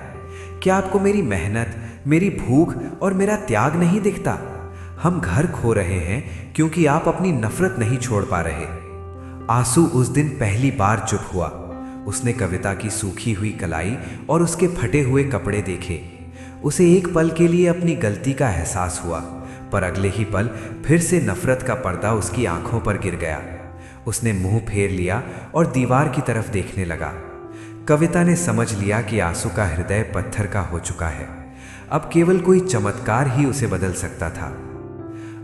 क्या आपको मेरी मेहनत, मेरी भूख और मेरा त्याग नहीं दिखता? हम घर खो रहे हैं क्योंकि आप अपनी नफरत नहीं छोड़ पा रहे। आंसू उस दिन पहली बार चुप हुआ। उसने कविता की सूखी हुई कलाई और उसके फटे हुए कपड़े देखे। उसे एक पल के लिए अपनी गलती का एहसास हुआ, पर अगले ही पल फिर से नफरत का पर्दा उसकी आंखों पर गिर गया। उसने मुंह फेर लिया और दीवार की तरफ देखने लगा। कविता ने समझ लिया कि आंसू का हृदय पत्थर का हो चुका है। अब केवल कोई चमत्कार ही उसे बदल सकता था।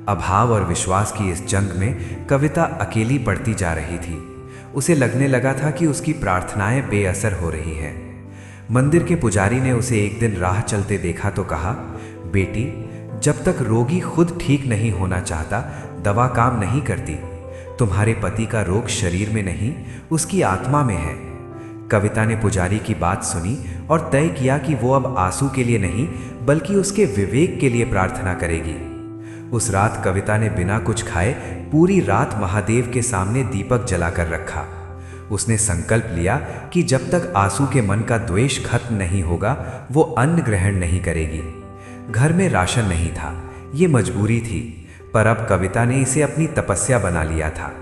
अभाव और विश्वास की इस जंग में कविता अकेली पड़ती जा रही थी। उसे लगने लगा था कि उसकी प्रार्थनाएं बेअसर हो रही हैं। मंदिर के पुजारी ने उसे एक दिन राह चलते देखा तो कहा, बेटी, जब तक रोगी खुद ठीक नहीं होना चाहता, दवा काम नहीं करती। तुम्हारे पति का रोग शरीर में नहीं, उसकी आत्मा में है। कविता ने पुजारी की बात सुनी और तय किया कि वो अब आंसू के लिए नहीं बल्कि उसके विवेक के लिए प्रार्थना करेगी। उस रात कविता ने बिना कुछ खाए पूरी रात महादेव के सामने दीपक जलाकर रखा। उसने संकल्प लिया कि जब तक आंसू के मन का द्वेष खत्म नहीं होगा वो अन्न ग्रहण नहीं करेगी। घर में राशन नहीं था, ये मजबूरी थी, पर अब कविता ने इसे अपनी तपस्या बना लिया था।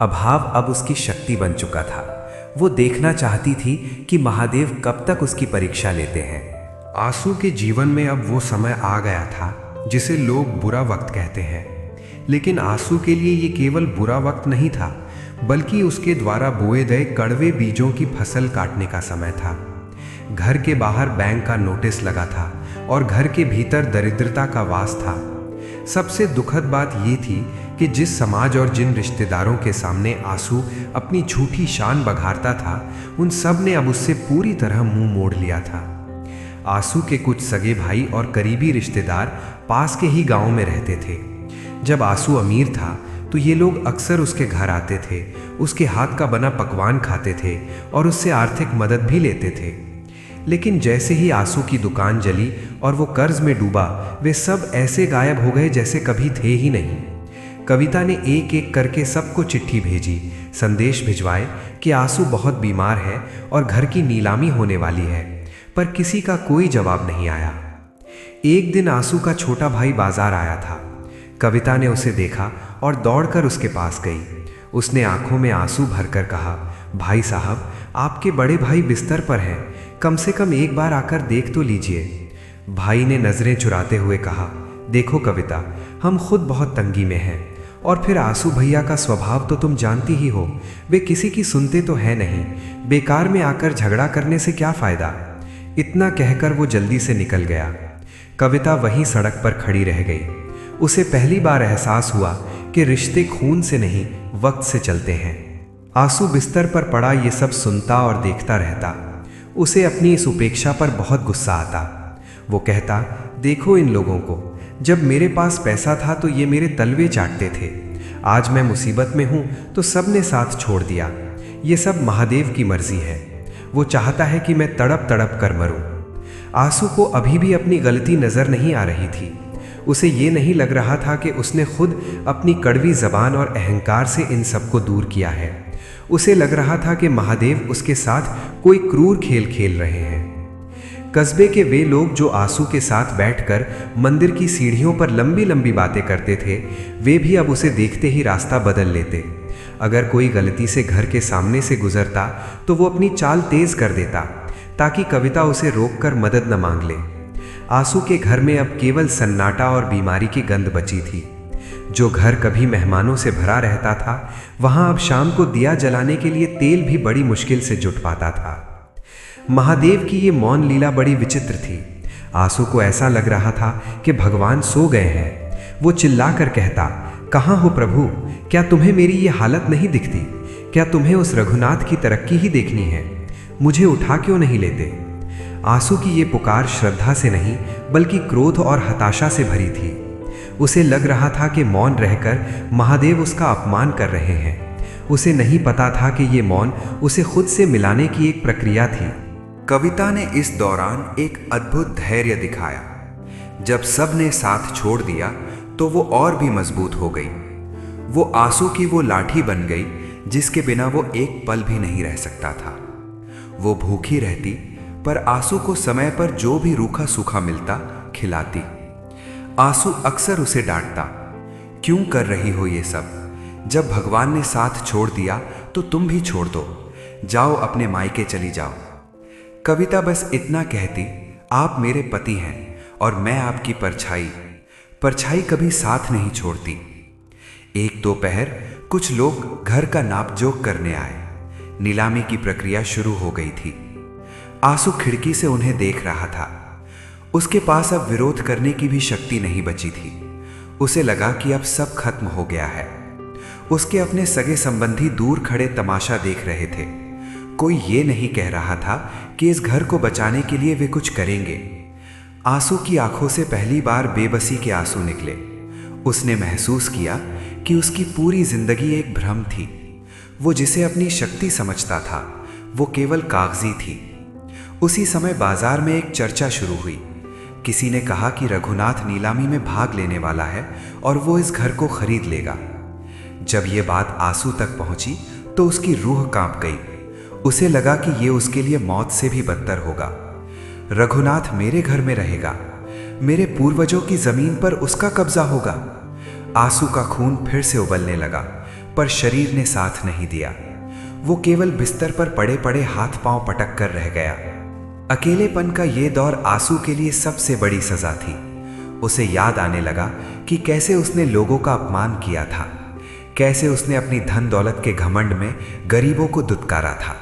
अभाव अब उसकी शक्ति बन चुका था। वो देखना चाहती थी कि महादेव कब तक उसकी परीक्षा लेते हैं। आंसू के जीवन में अब वो समय आ गया था जिसे लोग बुरा वक्त कहते हैं। लेकिन आंसू के लिए ये केवल बुरा वक्त नहीं था, बल्कि उसके द्वारा बोए गए कड़वे बीजों की फसल काटने का समय था। घर के बाहर बैंक का नोटिस लगा था और घर के भीतर दरिद्रता का वास था। सबसे दुखद बात ये थी कि जिस समाज और जिन रिश्तेदारों के सामने आंसू अपनी झूठी शान बघारता था, उन सब ने अब उससे पूरी तरह मुंह मोड़ लिया था। आंसू के कुछ सगे भाई और करीबी रिश्तेदार पास के ही गांव में रहते थे। जब आंसू अमीर था तो ये लोग अक्सर उसके घर आते थे, उसके हाथ का बना पकवान खाते थे और उससे आर्थिक मदद भी लेते थे। लेकिन जैसे ही आंसू की दुकान जली और वो कर्ज में डूबा, वे सब ऐसे गायब हो गए जैसे कभी थे ही नहीं। कविता ने एक एक करके सबको चिट्ठी भेजी, संदेश भिजवाए कि आंसू बहुत बीमार है और घर की नीलामी होने वाली है, पर किसी का कोई जवाब नहीं आया। एक दिन आंसू का छोटा भाई बाजार आया था। कविता ने उसे देखा और दौड़कर उसके पास गई। उसने आंखों में आंसू भरकर कहा, भाई साहब, आपके बड़े भाई बिस्तर पर हैं, कम से कम एक बार आकर देख तो लीजिए। भाई ने नजरें चुराते हुए कहा, देखो कविता, हम खुद बहुत तंगी में हैं, और फिर आंसू भैया का स्वभाव तो तुम जानती ही हो, वे किसी की सुनते तो है नहीं, बेकार में आकर झगड़ा करने से क्या फायदा। इतना कहकर वो जल्दी से निकल गया। कविता वहीं सड़क पर खड़ी रह गई। उसे पहली बार एहसास हुआ कि रिश्ते खून से नहीं, वक्त से चलते हैं। आंसू बिस्तर पर पड़ा ये सब सुनता और देखता रहता। उसे अपनी इस उपेक्षा पर बहुत गुस्सा आता। वो कहता, देखो इन लोगों को, जब मेरे पास पैसा था तो ये मेरे तलवे चाटते थे, आज मैं मुसीबत में हूं तो सब ने साथ छोड़ दिया। ये सब महादेव की मर्जी है, वो चाहता है कि मैं तड़प तड़प कर मरूं। आंसू को अभी भी अपनी गलती नजर नहीं आ रही थी। उसे ये नहीं लग रहा था कि उसने खुद अपनी कड़वी जबान और अहंकार से इन सबको दूर किया है। उसे लग रहा था कि महादेव उसके साथ कोई क्रूर खेल खेल रहे हैं। कस्बे के वे लोग जो आंसू के साथ बैठकर मंदिर की सीढ़ियों पर लंबी लंबी बातें करते थे, वे भी अब उसे देखते ही रास्ता बदल लेते। अगर कोई गलती से घर के सामने से गुजरता तो वो अपनी चाल तेज कर देता ताकि कविता उसे रोककर मदद न मांग ले। आंसू के घर में अब केवल सन्नाटा और बीमारी की गंध बची थी। जो घर कभी मेहमानों से भरा रहता था, वहां अब शाम को दिया जलाने के लिए तेल भी बड़ी मुश्किल से जुट पाता था। महादेव की ये मौन लीला बड़ी विचित्र थी। आंसू को ऐसा लग रहा था कि भगवान सो गए हैं। वो चिल्लाकर कहता, कहाँ हो प्रभु, क्या तुम्हें मेरी ये हालत नहीं दिखती? क्या तुम्हें उस रघुनाथ की तरक्की ही देखनी है? मुझे उठा क्यों नहीं लेते? आंसू की ये पुकार श्रद्धा से नहीं बल्कि क्रोध और हताशा से भरी थी। उसे लग रहा था कि मौन रहकर महादेव उसका अपमान कर रहे हैं। उसे नहीं पता था कि ये मौन उसे खुद से मिलाने की एक प्रक्रिया थी। कविता ने इस दौरान एक अद्भुत धैर्य दिखाया। जब सब ने साथ छोड़ दिया तो वो और भी मजबूत हो गई। वो आंसू की वो लाठी बन गई जिसके बिना वो एक पल भी नहीं रह सकता था। वो भूखी रहती पर आंसू को समय पर जो भी रूखा सूखा मिलता खिलाती। आंसू अक्सर उसे डांटता, क्यों कर रही हो ये सब? जब भगवान ने साथ छोड़ दिया तो तुम भी छोड़ दो, जाओ अपने मायके चली जाओ। कविता बस इतना कहती, आप मेरे पति हैं और मैं आपकी परछाई। परछाई कभी साथ नहीं छोड़ती। एक दोपहर कुछ लोग घर का नापजोक करने आए। नीलामी की प्रक्रिया शुरू हो गई थी। आंसू खिड़की से उन्हें देख रहा था। उसके पास अब विरोध करने की भी शक्ति नहीं बची थी। उसे लगा कि अब सब खत्म हो गया है। उसके अपने सगे संबंधी दूर खड़े तमाशा देख रहे थे। कोई ये नहीं कह रहा था कि इस घर को बचाने के लिए वे कुछ करेंगे। आंसू की आंखों से पहली बार बेबसी के आंसू निकले। उसने महसूस किया कि उसकी पूरी जिंदगी एक भ्रम थी। वो जिसे अपनी शक्ति समझता था वो केवल कागजी थी। उसी समय बाजार में एक चर्चा शुरू हुई। किसी ने कहा कि रघुनाथ नीलामी में भाग लेने वाला है और वो इस घर को खरीद लेगा। जब ये बात आंसू तक पहुंची तो उसकी रूह कांप गई। उसे लगा कि ये उसके लिए मौत से भी बदतर होगा। रघुनाथ मेरे घर में रहेगा, मेरे पूर्वजों की जमीन पर उसका कब्जा होगा। आंसू का खून फिर से उबलने लगा, पर शरीर ने साथ नहीं दिया। वो केवल बिस्तर पर पड़े पड़े हाथ पांव पटक कर रह गया। अकेलेपन का ये दौर आंसू के लिए सबसे बड़ी सजा थी। उसे याद आने लगा कि कैसे उसने लोगों का अपमान किया था, कैसे उसने अपनी धन दौलत के घमंड में गरीबों को दुत्कारा था।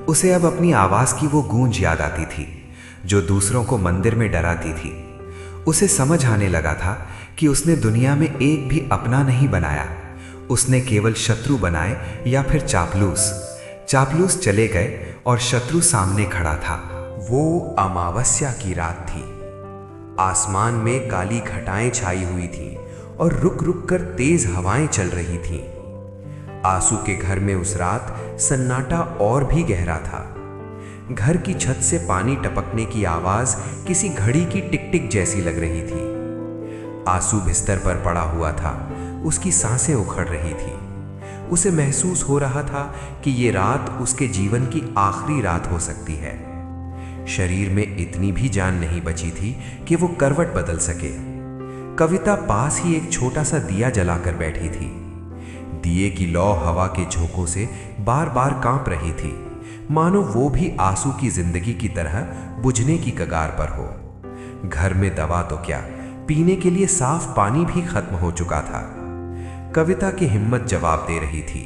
उसे अब अपनी आवाज की वो गूंज याद आती थी जो दूसरों को मंदिर में डराती थी। उसे समझ आने लगा था कि उसने दुनिया में एक भी अपना नहीं बनाया, उसने केवल शत्रु बनाए या फिर चापलूस। चापलूस चले गए और शत्रु सामने खड़ा था। वो अमावस्या की रात थी। आसमान में काली घटाएं छाई हुई थीं और रुक रुक कर तेज हवाएं चल रही थीं। आंसू के घर में उस रात सन्नाटा और भी गहरा था। घर की छत से पानी टपकने की आवाज किसी घड़ी की टिक टिक जैसी लग रही थी। आंसू बिस्तर पर पड़ा हुआ था, उसकी सांसें उखड़ रही थी। उसे महसूस हो रहा था कि ये रात उसके जीवन की आखिरी रात हो सकती है। शरीर में इतनी भी जान नहीं बची थी कि वो करवट बदल सके। कविता पास ही एक छोटा सा दिया जलाकर बैठी थी। दिए की लौ हवा के झोंकों से बार बार कांप रही थी, मानो वो भी आंसू की जिंदगी की तरह बुझने की कगार पर हो। घर में दवा तो क्या, पीने के लिए साफ पानी भी खत्म हो चुका था। कविता की हिम्मत जवाब दे रही थी।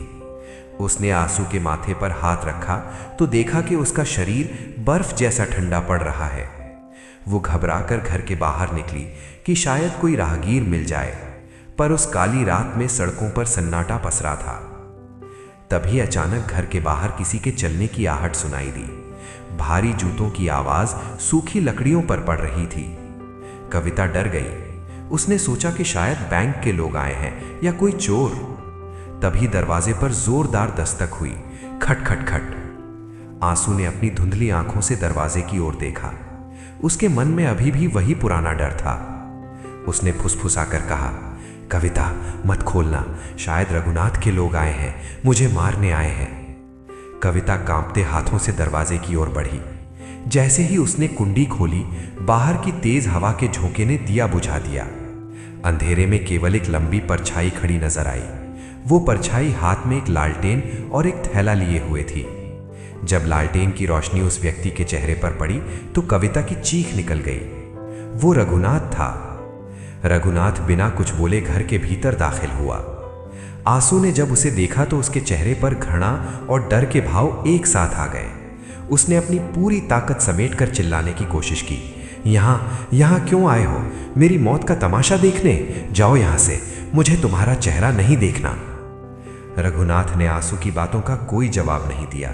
उसने आंसू के माथे पर हाथ रखा तो देखा कि उसका शरीर बर्फ जैसा ठंडा पड़ रहा है। वो घबराकर घर के बाहर निकली कि शायद कोई राहगीर मिल जाए, पर उस काली रात में सड़कों पर सन्नाटा पसरा था। तभी अचानक घर के बाहर किसी के चलने की आहट सुनाई दी। भारी जूतों की आवाज सूखी लकड़ियों पर पड़ रही थी। कविता डर गई। उसने सोचा कि शायद बैंक के लोग आए हैं या कोई चोर। तभी दरवाजे पर जोरदार दस्तक हुई। खट खट खट। आंसू ने अपनी धुंधली आंखों से दरवाजे की ओर देखा। उसके मन में अभी भी वही पुराना डर था। उसने फुसफुसाकर कहा, कविता मत खोलना, शायद रघुनाथ के लोग आए हैं, मुझे मारने आए हैं। कविता कांपते हाथों से दरवाजे की ओर बढ़ी। जैसे ही उसने कुंडी खोली, बाहर की तेज हवा के झोंके ने दिया बुझा दिया। अंधेरे में केवल एक लंबी परछाई खड़ी नजर आई। वो परछाई हाथ में एक लालटेन और एक थैला लिए हुए थी। जब लालटेन की रोशनी उस व्यक्ति के चेहरे पर पड़ी तो कविता की चीख निकल गई। वो रघुनाथ था। रघुनाथ बिना कुछ बोले घर के भीतर दाखिल हुआ। आंसू ने जब उसे देखा तो उसके चेहरे पर घृणा और डर के भाव एक साथ आ गए। उसने अपनी पूरी ताकत समेटकर चिल्लाने की कोशिश की, यहाँ क्यों आए हो? मेरी मौत का तमाशा देखने? जाओ यहाँ से, मुझे तुम्हारा चेहरा नहीं देखना। रघुनाथ ने आंसू की बातों का कोई जवाब नहीं दिया।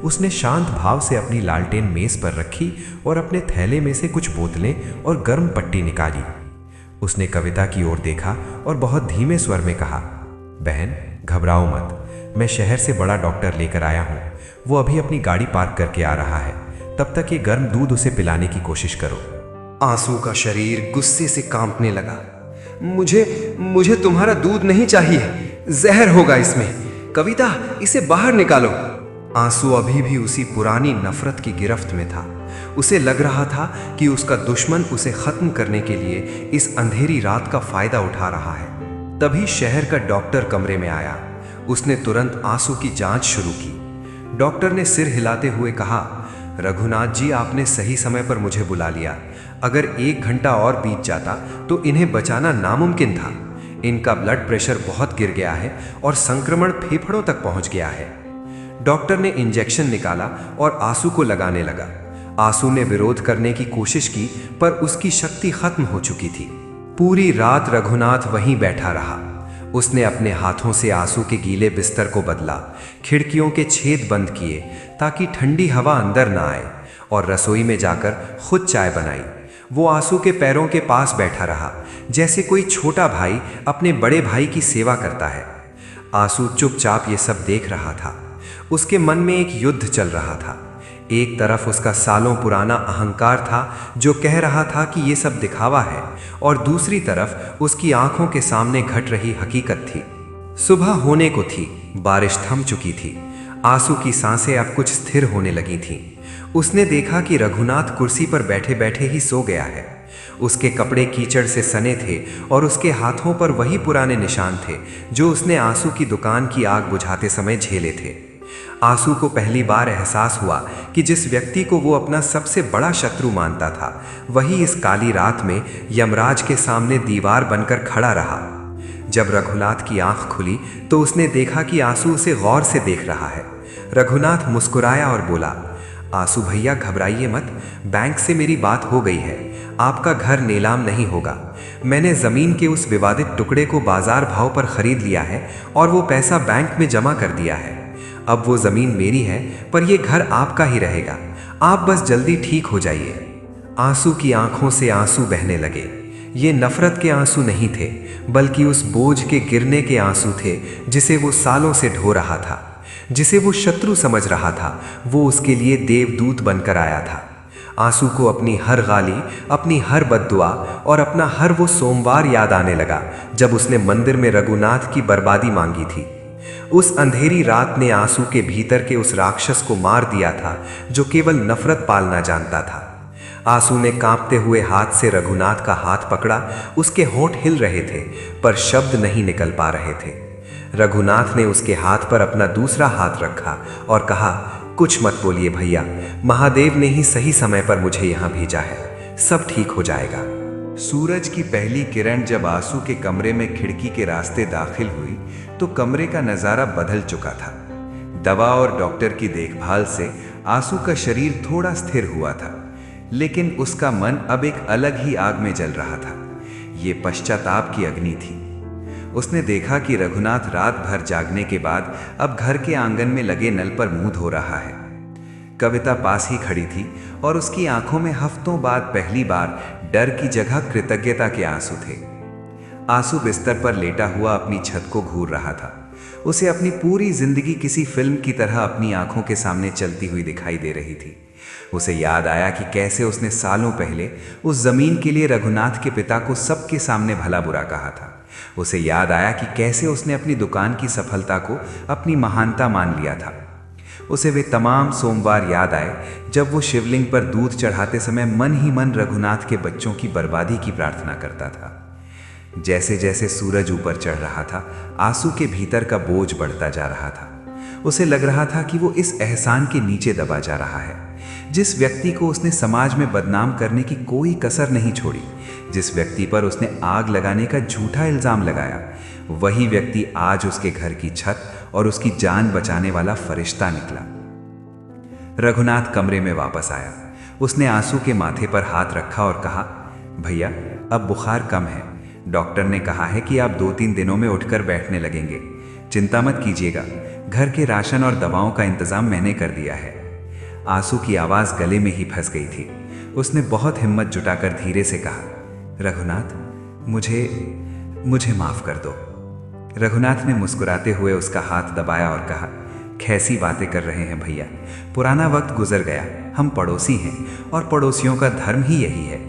उसने शांत भाव से अपनी लालटेन मेज पर रखी और अपने थैले में से कुछ बोतलें और गर्म पट्टी निकाली। उसने कविता की ओर देखा और बहुत धीमे स्वर में कहा, बहन घबराओ मत, मैं शहर से बड़ा डॉक्टर लेकर आया हूँ। वो अभी अपनी गाड़ी पार्क करके आ रहा है, तब तक ये गर्म दूध उसे पिलाने की कोशिश करो। आंसू का शरीर गुस्से से कांपने लगा। मुझे तुम्हारा दूध नहीं चाहिए, जहर होगा इसमें। कविता इसे बाहर निकालो। आंसू अभी भी उसी पुरानी नफरत की गिरफ्त में था। उसे लग रहा था कि उसका दुश्मन उसे खत्म करने के लिए इस अंधेरी रात का फायदा उठा रहा है। तभी शहर का डॉक्टर कमरे में आया। उसने तुरंत आंसू की जांच शुरू की। डॉक्टर ने सिर हिलाते हुए कहा, रघुनाथ जी, आपने सही समय पर मुझे बुला लिया। अगर 1 घंटा और बीत जाता तो इन्हें बचाना नामुमकिन था। इनका ब्लड प्रेशर बहुत गिर गया है और संक्रमण फेफड़ों तक पहुंच गया है। डॉक्टर ने इंजेक्शन निकाला और आंसू को लगाने लगा। आंसू ने विरोध करने की कोशिश की, पर उसकी शक्ति खत्म हो चुकी थी। पूरी रात रघुनाथ वहीं बैठा रहा। उसने अपने हाथों से आंसू के गीले बिस्तर को बदला, खिड़कियों के छेद बंद किए ताकि ठंडी हवा अंदर ना आए, और रसोई में जाकर खुद चाय बनाई। वो आंसू के पैरों के पास बैठा रहा, जैसे कोई छोटा भाई अपने बड़े भाई की सेवा करता है। आंसू चुपचाप ये सब देख रहा था। उसके मन में एक युद्ध चल रहा था। एक तरफ उसका सालों पुराना अहंकार था जो कह रहा था कि ये सब दिखावा है, और दूसरी तरफ उसकी आंखों के सामने घट रही हकीकत थी। सुबह होने को थी, बारिश थम चुकी थी। आंसू की सांसें अब कुछ स्थिर होने लगी थीं। उसने देखा कि रघुनाथ कुर्सी पर बैठे बैठे ही सो गया है। उसके कपड़े कीचड़ से सने थे और उसके हाथों पर वही पुराने निशान थे जो उसने आंसू की दुकान की आग बुझाते समय झेले थे। आंसू को पहली बार एहसास हुआ कि जिस व्यक्ति को वो अपना सबसे बड़ा शत्रु मानता था, वही इस काली रात में यमराज के सामने दीवार बनकर खड़ा रहा। जब रघुनाथ की आंख खुली तो उसने देखा कि आंसू उसे गौर से देख रहा है। रघुनाथ मुस्कुराया और बोला, आंसू भैया घबराइए मत, बैंक से मेरी बात हो गई है, आपका घर नीलाम नहीं होगा। मैंने जमीन के उस विवादित टुकड़े को बाजार भाव पर खरीद लिया है और वो पैसा बैंक में जमा कर दिया है। अब वो जमीन मेरी है, पर ये घर आपका ही रहेगा। आप बस जल्दी ठीक हो जाइए। आंसू की आंखों से आंसू बहने लगे। ये नफरत के आंसू नहीं थे, बल्कि उस बोझ के गिरने के आंसू थे जिसे वो सालों से ढो रहा था। जिसे वो शत्रु समझ रहा था, वो उसके लिए देवदूत बनकर आया था। आंसू को अपनी हर गाली, अपनी हर बद्दुआ और अपना हर वो सोमवार याद आने लगा जब उसने मंदिर में रघुनाथ की बर्बादी मांगी थी। उस अंधेरी रात ने आंसू के भीतर के उस राक्षस को मार दिया था जो केवल नफरत पालना जानता था। आंसू ने कांपते हुए हाथ से रघुनाथ का हाथ पकड़ा। उसके होंठ हिल रहे थे, पर शब्द नहीं निकल पा रहे थे। रघुनाथ ने उसके हाथ पर अपना दूसरा हाथ रखा और कहा, कुछ मत बोलिए भैया, महादेव ने ही सही समय पर मुझे यहाँ भेजा है, सब ठीक हो जाएगा। सूरज की पहली किरण जब आंसू के कमरे में खिड़की के रास्ते दाखिल हुई तो कमरे का नजारा बदल चुका था। दवा और डॉक्टर की देखभाल से आंसू का शरीर थोड़ा स्थिर हुआ था, लेकिन उसका मन अब एक अलग ही आग में जल रहा था। ये पश्चाताप की अग्नि थी। उसने देखा कि रघुनाथ रात भर जागने के बाद अब घर के आंगन में लगे नल पर मुंह धो रहा है। कविता पास ही खड़ी थी और उसकी आंखों में हफ्तों बाद पहली बार डर की जगह कृतज्ञता के आंसू थे। आंसू बिस्तर पर लेटा हुआ अपनी छत को घूर रहा था। उसे अपनी पूरी जिंदगी किसी फिल्म की तरह अपनी आंखों के सामने चलती हुई दिखाई दे रही थी। उसे याद आया कि कैसे उसने सालों पहले उस जमीन के लिए रघुनाथ के पिता को सबके सामने भला बुरा कहा था। उसे याद आया कि कैसे उसने अपनी दुकान की सफलता को अपनी महानता मान लिया था। उसे वे तमाम सोमवार याद आए जब वो शिवलिंग पर दूध चढ़ाते समय मन ही मन रघुनाथ के बच्चों की बर्बादी की प्रार्थना करता था। जैसे जैसे सूरज ऊपर चढ़ रहा था, आंसू के भीतर का बोझ बढ़ता जा रहा था। उसे लग रहा था कि वो इस एहसान के नीचे दबा जा रहा है। जिस व्यक्ति को उसने समाज में बदनाम करने की कोई कसर नहीं छोड़ी, जिस व्यक्ति पर उसने आग लगाने का झूठा इल्जाम लगाया, वही व्यक्ति आज उसके घर की छत और उसकी जान बचाने वाला फरिश्ता निकला। रघुनाथ कमरे में वापस आया। उसने आंसू के माथे पर हाथ रखा और कहा, भैया अब बुखार कम है। डॉक्टर ने कहा है कि आप 2-3 दिनों में उठकर बैठने लगेंगे। चिंता मत कीजिएगा, घर के राशन और दवाओं का इंतजाम मैंने कर दिया है। आंसू की आवाज़ गले में ही फंस गई थी। उसने बहुत हिम्मत जुटाकर धीरे से कहा, रघुनाथ मुझे माफ़ कर दो। रघुनाथ ने मुस्कुराते हुए उसका हाथ दबाया और कहा, कैसी बातें कर रहे हैं भैया, पुराना वक्त गुजर गया, हम पड़ोसी हैं और पड़ोसियों का धर्म ही यही है।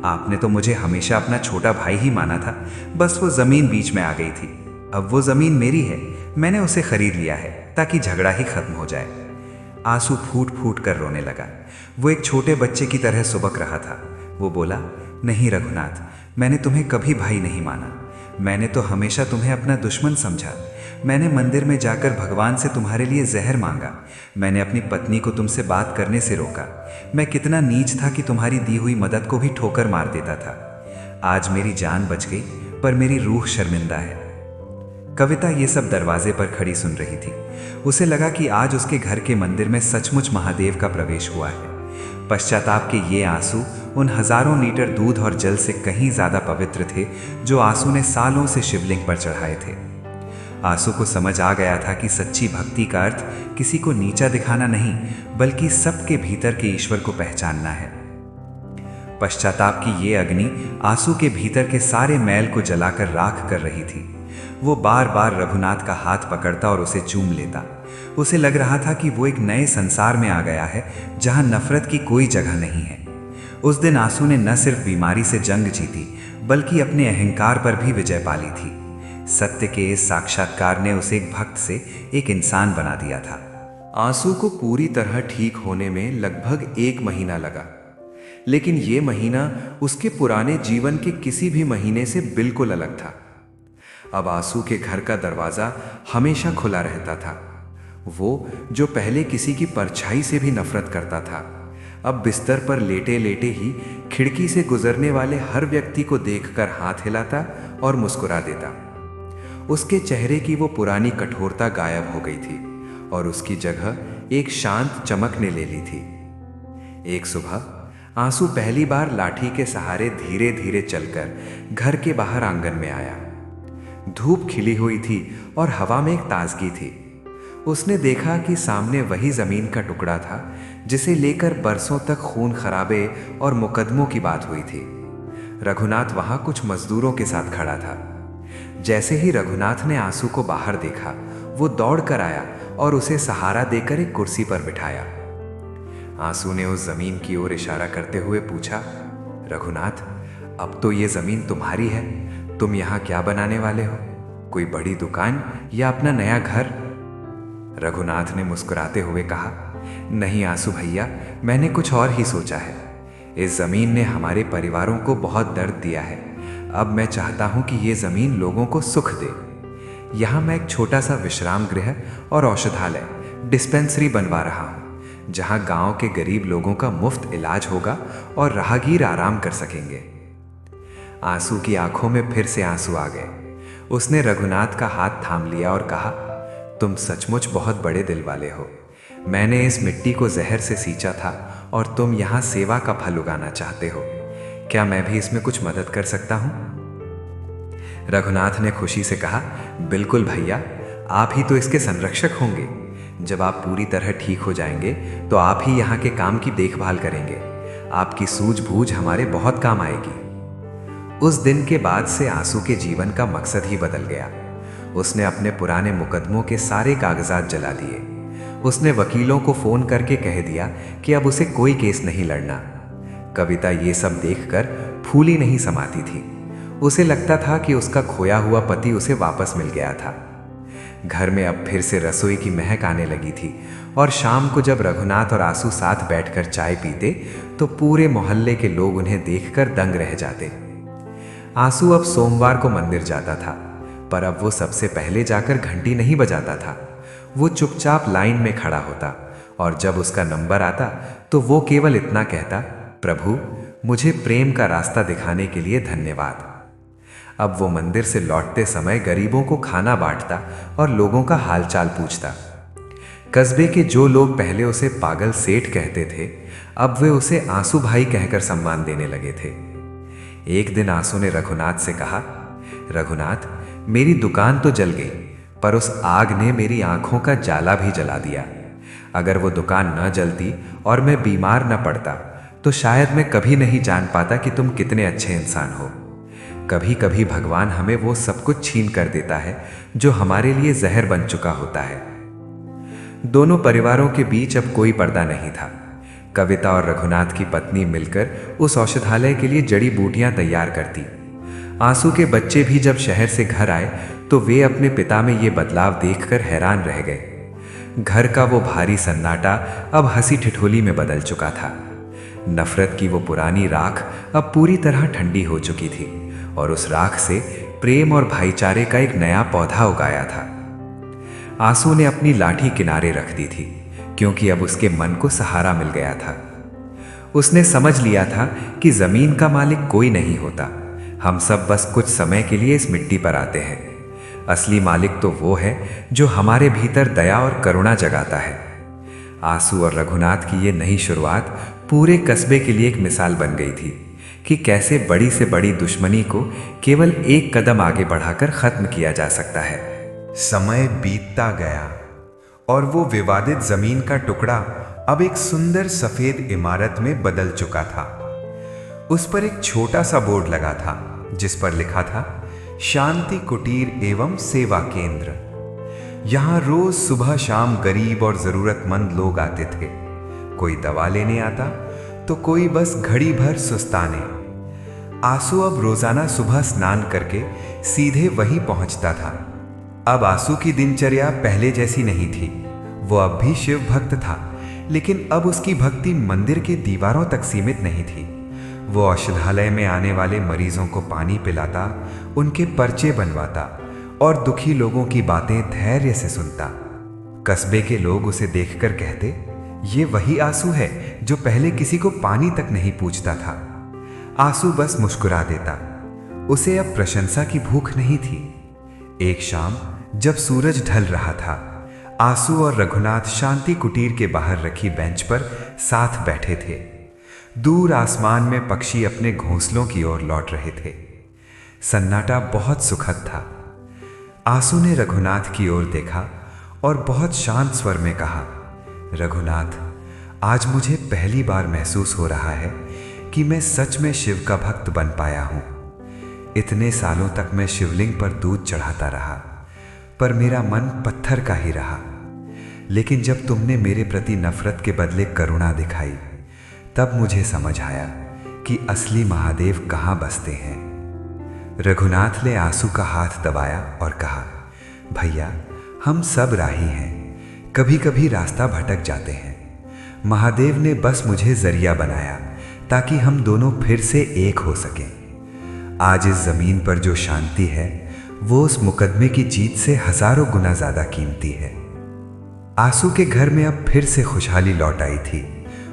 आपने तो मुझे हमेशा अपना छोटा भाई ही माना था, बस वो ज़मीन बीच में आ गई थी। अब वो ज़मीन मेरी है, मैंने उसे खरीद लिया है ताकि झगड़ा ही खत्म हो जाए। आंसू फूट फूट कर रोने लगा। वो एक छोटे बच्चे की तरह सुबक रहा था। वो बोला, नहीं रघुनाथ, मैंने तुम्हें कभी भाई नहीं माना। मैंने तो हमेशा तुम्हें अपना दुश्मन समझा। मैंने मंदिर में जाकर भगवान से तुम्हारे लिए जहर मांगा। मैंने अपनी पत्नी को तुमसे बात करने से रोका। मैं कितना नीच था कि तुम्हारी दी हुई मदद को भी ठोकर मार देता था। आज मेरी जान बच गई, पर मेरी रूह शर्मिंदा है। कविता ये सब दरवाजे पर खड़ी सुन रही थी। उसे लगा कि आज उसके घर के मंदिर में सचमुच महादेव का प्रवेश हुआ है। पश्चाताप के ये आंसू उन हजारों लीटर दूध और जल से कहीं ज्यादा पवित्र थे जो आंसू ने सालों से शिवलिंग पर चढ़ाए थे। आंसू को समझ आ गया था कि सच्ची भक्ति का अर्थ किसी को नीचा दिखाना नहीं, बल्कि सबके भीतर के ईश्वर को पहचानना है। पश्चाताप की ये अग्नि आंसू के भीतर के सारे मैल को जलाकर राख कर रही थी। वो बार बार रघुनाथ का हाथ पकड़ता और उसे चूम लेता। उसे लग रहा था कि वो एक नए संसार में आ गया है जहां नफरत की कोई जगह नहीं है। उस दिन आंसू ने न सिर्फ बीमारी से जंग जीती, बल्कि अपने अहंकार पर भी विजय पाली थी। सत्य के इस साक्षात्कार ने उसे एक भक्त से एक इंसान बना दिया था। आंसू को पूरी तरह ठीक होने में लगभग 1 महीना लगा, लेकिन ये महीना उसके पुराने जीवन के किसी भी महीने से बिल्कुल अलग था। अब आंसू के घर का दरवाजा हमेशा खुला रहता था। वो जो पहले किसी की परछाई से भी नफरत करता था, अब बिस्तर पर लेटे लेटे ही खिड़की से गुजरने वाले हर व्यक्ति को देखकर हाथ हिलाता और मुस्कुरा देता। उसके चेहरे की वो पुरानी कठोरता गायब हो गई थी और उसकी जगह एक शांत चमक ने ले ली थी। एक सुबह आंसू पहली बार लाठी के सहारे धीरे धीरे चलकर घर के बाहर आंगन में आया। धूप खिली हुई थी और हवा में एक ताजगी थी। उसने देखा कि सामने वही जमीन का टुकड़ा था जिसे लेकर बरसों तक खून खराबे और मुकदमों की बात हुई थी। रघुनाथ वहां कुछ मजदूरों के साथ खड़ा था। जैसे ही रघुनाथ ने आंसू को बाहर देखा, वो दौड़ कर आया और उसे सहारा देकर एक कुर्सी पर बिठाया। आंसू ने उस जमीन की ओर इशारा करते हुए पूछा, रघुनाथ, अब तो ये जमीन तुम्हारी है, तुम यहाँ क्या बनाने वाले हो? कोई बड़ी दुकान या अपना नया घर? रघुनाथ ने मुस्कुराते हुए कहा, नहीं आंसू भैया, मैंने कुछ और ही सोचा है। इस जमीन ने हमारे परिवारों को बहुत दर्द दिया है। अब मैं चाहता हूं कि ये जमीन लोगों को सुख दे। यहाँ मैं एक छोटा सा विश्राम गृह और औषधालय, डिस्पेंसरी बनवा रहा हूँ, जहाँ गांव के गरीब लोगों का मुफ्त इलाज होगा और राहगीर आराम कर सकेंगे। आंसू की आंखों में फिर से आंसू आ गए। उसने रघुनाथ का हाथ थाम लिया और कहा, तुम सचमुच बहुत बड़े दिल वाले हो। मैंने इस मिट्टी को जहर से सींचा था और तुम यहाँ सेवा का फल उगाना चाहते हो। क्या मैं भी इसमें कुछ मदद कर सकता हूँ? रघुनाथ ने खुशी से कहा, बिल्कुल भैया, आप ही तो इसके संरक्षक होंगे। जब आप पूरी तरह ठीक हो जाएंगे तो आप ही यहाँ के काम की देखभाल करेंगे। आपकी सूझबूझ हमारे बहुत काम आएगी। उस दिन के बाद से आंसू के जीवन का मकसद ही बदल गया। उसने अपने पुराने मुकदमों के सारे कागजात जला दिए। उसने वकीलों को फोन करके कह दिया कि अब उसे कोई केस नहीं लड़ना। कविता ये सब देखकर फूली नहीं समाती थी। उसे लगता था कि उसका खोया हुआ पति उसे वापस मिल गया था। घर में अब फिर से रसोई की महक आने लगी थी और शाम को जब रघुनाथ और आंसू साथ बैठकर चाय पीते तो पूरे मोहल्ले के लोग उन्हें देखकर दंग रह जाते। आंसू अब सोमवार को मंदिर जाता था, पर अब वो सबसे पहले जाकर घंटी नहीं बजाता था। वो चुपचाप लाइन में खड़ा होता और जब उसका नंबर आता तो वो केवल इतना कहता, प्रभु, मुझे प्रेम का रास्ता दिखाने के लिए धन्यवाद। अब वो मंदिर से लौटते समय गरीबों को खाना बांटता और लोगों का हालचाल पूछता। कस्बे के जो लोग पहले उसे पागल सेठ कहते थे, अब वे उसे आंसू भाई कहकर सम्मान देने लगे थे। एक दिन आंसू ने रघुनाथ से कहा, रघुनाथ, मेरी दुकान तो जल गई, पर उस आग ने मेरी आंखों का जाला भी जला दिया। अगर वो दुकान न जलती और मैं बीमार न पड़ता तो शायद मैं कभी नहीं जान पाता कि तुम कितने अच्छे इंसान हो। कभी कभी भगवान हमें वो सब कुछ छीन कर देता है जो हमारे लिए जहर बन चुका होता है। दोनों परिवारों के बीच अब कोई पर्दा नहीं था। कविता और रघुनाथ की पत्नी मिलकर उस औषधालय के लिए जड़ी बूटियां तैयार करती। आंसू के बच्चे भी जब शहर से घर आए तो वे अपने पिता में ये बदलाव देखकर हैरान रह गए। घर का वो भारी सन्नाटा अब हंसी ठिठोली में बदल चुका था। नफरत की वो पुरानी राख अब पूरी तरह ठंडी हो चुकी थी और उस राख से प्रेम और भाईचारे का एक नया पौधा उगाया था। आंसू ने अपनी लाठी किनारे रख दी थी क्योंकि अब उसके मन को सहारा मिल गया था। उसने समझ लिया था कि जमीन का मालिक कोई नहीं होता, हम सब बस कुछ समय के लिए इस मिट्टी पर आते हैं। असली मालिक तो वो है जो हमारे भीतर दया और करुणा जगाता है। आंसू और रघुनाथ की ये नई शुरुआत पूरे कस्बे के लिए एक मिसाल बन गई थी कि कैसे बड़ी से बड़ी दुश्मनी को केवल एक कदम आगे बढ़ाकर खत्म किया जा सकता है। समय बीतता गया और वो विवादित जमीन का टुकड़ा अब एक सुंदर सफेद इमारत में बदल चुका था। उस पर एक छोटा सा बोर्ड लगा था जिस पर लिखा था, शांति कुटीर एवं सेवा केंद्र। यहां रोज सुबह शाम गरीब और जरूरतमंद लोग आते थे। कोई दवा लेने आता तो कोई बस घड़ी भर सुस्ताने। आंसू अब रोजाना सुबह स्नान करके सीधे वहीं पहुंचता था। अब आंसू की दिनचर्या पहले जैसी नहीं थी। वो अब भी शिव भक्त था, लेकिन अब उसकी भक्ति मंदिर के दीवारों तक सीमित नहीं थी। वो औषधालय में आने वाले मरीजों को पानी पिलाता, उनके पर्चे बनवाता और दुखी लोगों की बातें धैर्य से सुनता। कस्बे के लोग उसे देखकर कहते, ये वही आंसू है जो पहले किसी को पानी तक नहीं पूछता था। आंसू बस मुस्कुरा देता। उसे अब प्रशंसा की भूख नहीं थी। एक शाम जब सूरज ढल रहा था, आंसू और रघुनाथ शांति कुटीर के बाहर रखी बेंच पर साथ बैठे थे। दूर आसमान में पक्षी अपने घोंसलों की ओर लौट रहे थे। सन्नाटा बहुत सुखद था। आंसू ने रघुनाथ की ओर देखा और बहुत शांत स्वर में कहा, रघुनाथ, आज मुझे पहली बार महसूस हो रहा है कि मैं सच में शिव का भक्त बन पाया हूँ। इतने सालों तक मैं शिवलिंग पर दूध चढ़ाता रहा, पर मेरा मन पत्थर का ही रहा। लेकिन जब तुमने मेरे प्रति नफरत के बदले करुणा दिखाई, तब मुझे समझ आया कि असली महादेव कहाँ बसते हैं। रघुनाथ ने आंसू का हाथ दबाया और कहा, भैया, हम सब राही हैं, कभी कभी रास्ता भटक जाते हैं। महादेव ने बस मुझे जरिया बनाया ताकि हम दोनों फिर से एक हो सकें। आज इस जमीन पर जो शांति है, वो उस मुकदमे की जीत से हजारों गुना ज्यादा कीमती है। आंसू के घर में अब फिर से खुशहाली लौट आई थी।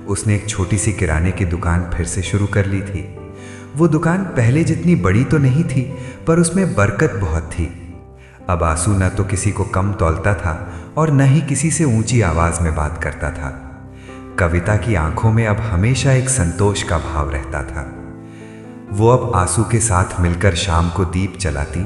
उसने एक छोटी सी किराने की दुकान फिर से शुरू कर ली थी। वो दुकान पहले जितनी बड़ी तो नहीं थी, पर उसमें बरकत बहुत थी। अब आंसू न तो किसी को कम तौलता था और न ही किसी से ऊंची आवाज में बात करता था। कविता की आंखों में अब हमेशा एक संतोष का भाव रहता था। वो अब आंसू के साथ मिलकर शाम को दीप जलाती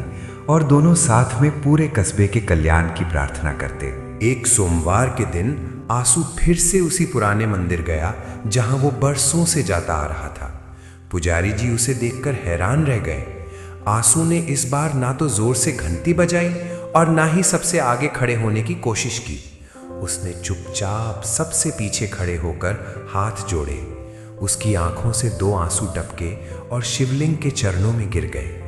और दोनों साथ में पूरे कस्बे के कल्याण की प्रार्थना करते। एक सोमवार के दिन आंसू फिर से उसी पुराने मंदिर गया जहां वो बरसों से जाता आ रहा था। पुजारी जी उसे देखकर हैरान रह गए। आंसू ने इस बार ना तो जोर से घंटी बजाई और ना ही सबसे आगे खड़े होने की कोशिश की। उसने चुपचाप सबसे पीछे खड़े होकर हाथ जोड़े। उसकी आंखों से 2 आंसू टपके और शिवलिंग के चरणों में गिर गए।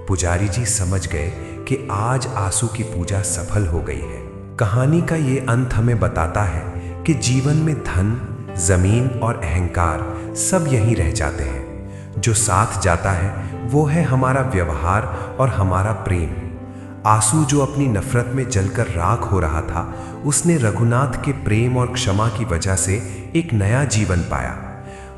पुजारी जी समझ गए कि आज आंसू की पूजा सफल हो गई है। कहानी का ये अंत हमें बताता है कि जीवन में धन, जमीन और अहंकार सब यहीं रह जाते हैं। जो साथ जाता है वो है हमारा व्यवहार और हमारा प्रेम। आंसू जो अपनी नफरत में जलकर राख हो रहा था, उसने रघुनाथ के प्रेम और क्षमा की वजह से एक नया जीवन पाया।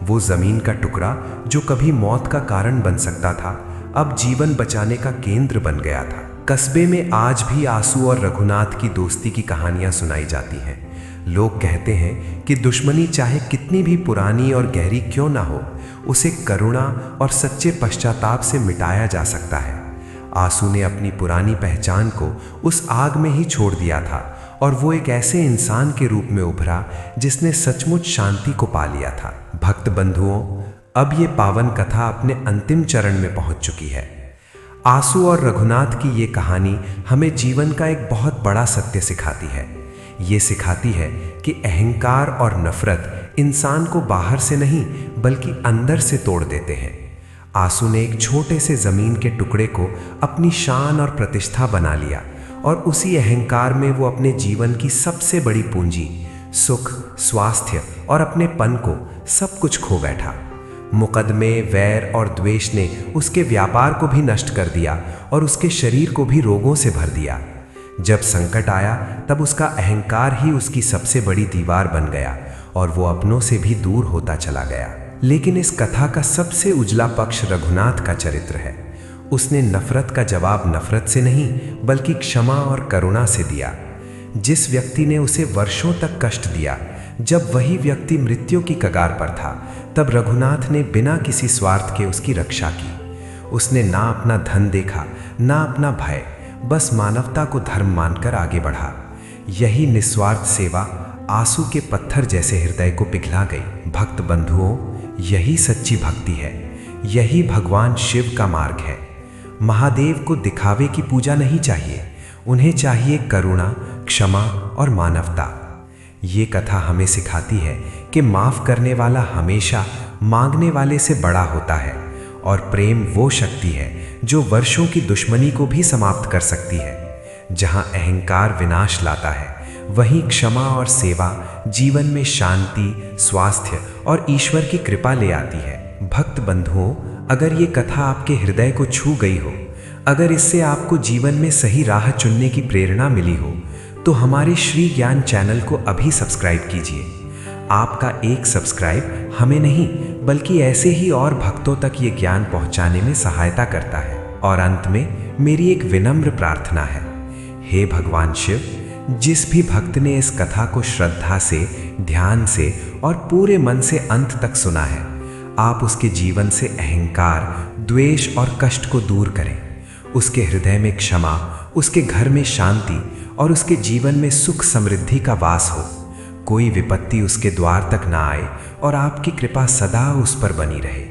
वो जमीन का टुकड़ा जो कभी मौत का कारण बन सकता था, अब जीवन बचाने का केंद्र बन गया था। कस्बे में आज भी आंसू और रघुनाथ की दोस्ती की कहानियां सुनाई जाती हैं। लोग कहते हैं कि दुश्मनी चाहे कितनी भी पुरानी और गहरी क्यों ना हो, उसे करुणा और सच्चे पश्चाताप से मिटाया जा सकता है। आंसू ने अपनी पुरानी पहचान को उस आग में ही छोड़ दिया था और वो एक ऐसे इंसान के रूप में उभरा जिसने सचमुच शांति को पा लिया था। भक्त बंधुओं, अब ये पावन कथा अपने अंतिम चरण में पहुंच चुकी है। आंसू और रघुनाथ की ये कहानी हमें जीवन का एक बहुत बड़ा सत्य सिखाती है। ये सिखाती है कि अहंकार और नफरत इंसान को बाहर से नहीं बल्कि अंदर से तोड़ देते हैं। आंसू ने एक छोटे से जमीन के टुकड़े को अपनी शान और प्रतिष्ठा बना लिया और उसी अहंकार में वो अपने जीवन की सबसे बड़ी पूंजी, सुख, स्वास्थ्य और अपने पन को सब कुछ खो बैठा। मुकदमे, वैर और द्वेष ने उसके व्यापार को भी नष्ट कर दिया और उसके शरीर को भी रोगों से भर दिया। जब संकट आया तब उसका अहंकार ही उसकी सबसे बड़ी दीवार बन गया और वो अपनों से भी दूर होता चला गया। लेकिन इस कथा का सबसे उजला पक्ष रघुनाथ का चरित्र है। उसने नफरत का जवाब नफरत से नहीं बल्कि क्षमा और करुणा से दिया। जिस व्यक्ति ने उसे वर्षों तक कष्ट दिया, जब वही व्यक्ति मृत्यु की कगार पर था, तब रघुनाथ ने बिना किसी स्वार्थ के उसकी रक्षा की। उसने ना अपना धन देखा, ना अपना भय, बस मानवता को धर्म मानकर आगे बढ़ा। यही निस्वार्थ सेवा आंसू के पत्थर जैसे हृदय को पिघला गई। भक्त बंधुओं, यही सच्ची भक्ति है, यही भगवान शिव का मार्ग है। महादेव को दिखावे की पूजा नहीं चाहिए, उन्हें चाहिए करुणा, क्षमा और मानवता। ये कथा हमें सिखाती है कि माफ करने वाला हमेशा मांगने वाले से बड़ा होता है और प्रेम वो शक्ति है जो वर्षों की दुश्मनी को भी समाप्त कर सकती है। जहां अहंकार विनाश लाता है, वहीं क्षमा और सेवा जीवन में शांति, स्वास्थ्य और ईश्वर की कृपा ले आती है। भक्त बंधुओं, अगर ये कथा आपके हृदय को छू गई हो, अगर इससे आपको जीवन में सही राह चुनने की प्रेरणा मिली हो, तो हमारे श्री ज्ञान चैनल को अभी सब्सक्राइब कीजिए। आपका एक सब्सक्राइब हमें नहीं बल्कि ऐसे ही और भक्तों तक ये ज्ञान पहुंचाने में सहायता करता है। और अंत में मेरी एक विनम्र प्रार्थना है, हे भगवान शिव, जिस भी भक्त ने इस कथा को श्रद्धा से, ध्यान से और पूरे मन से अंत तक सुना है, आप उसके जीवन से अहंकार, द्वेष और कष्ट को दूर करें। उसके हृदय में क्षमा, उसके घर में शांति और उसके जीवन में सुख समृद्धि का वास हो। कोई विपत्ति उसके द्वार तक ना आए और आपकी कृपा सदा उस पर बनी रहे।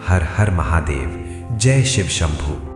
हर हर महादेव। जय शिव शंभू।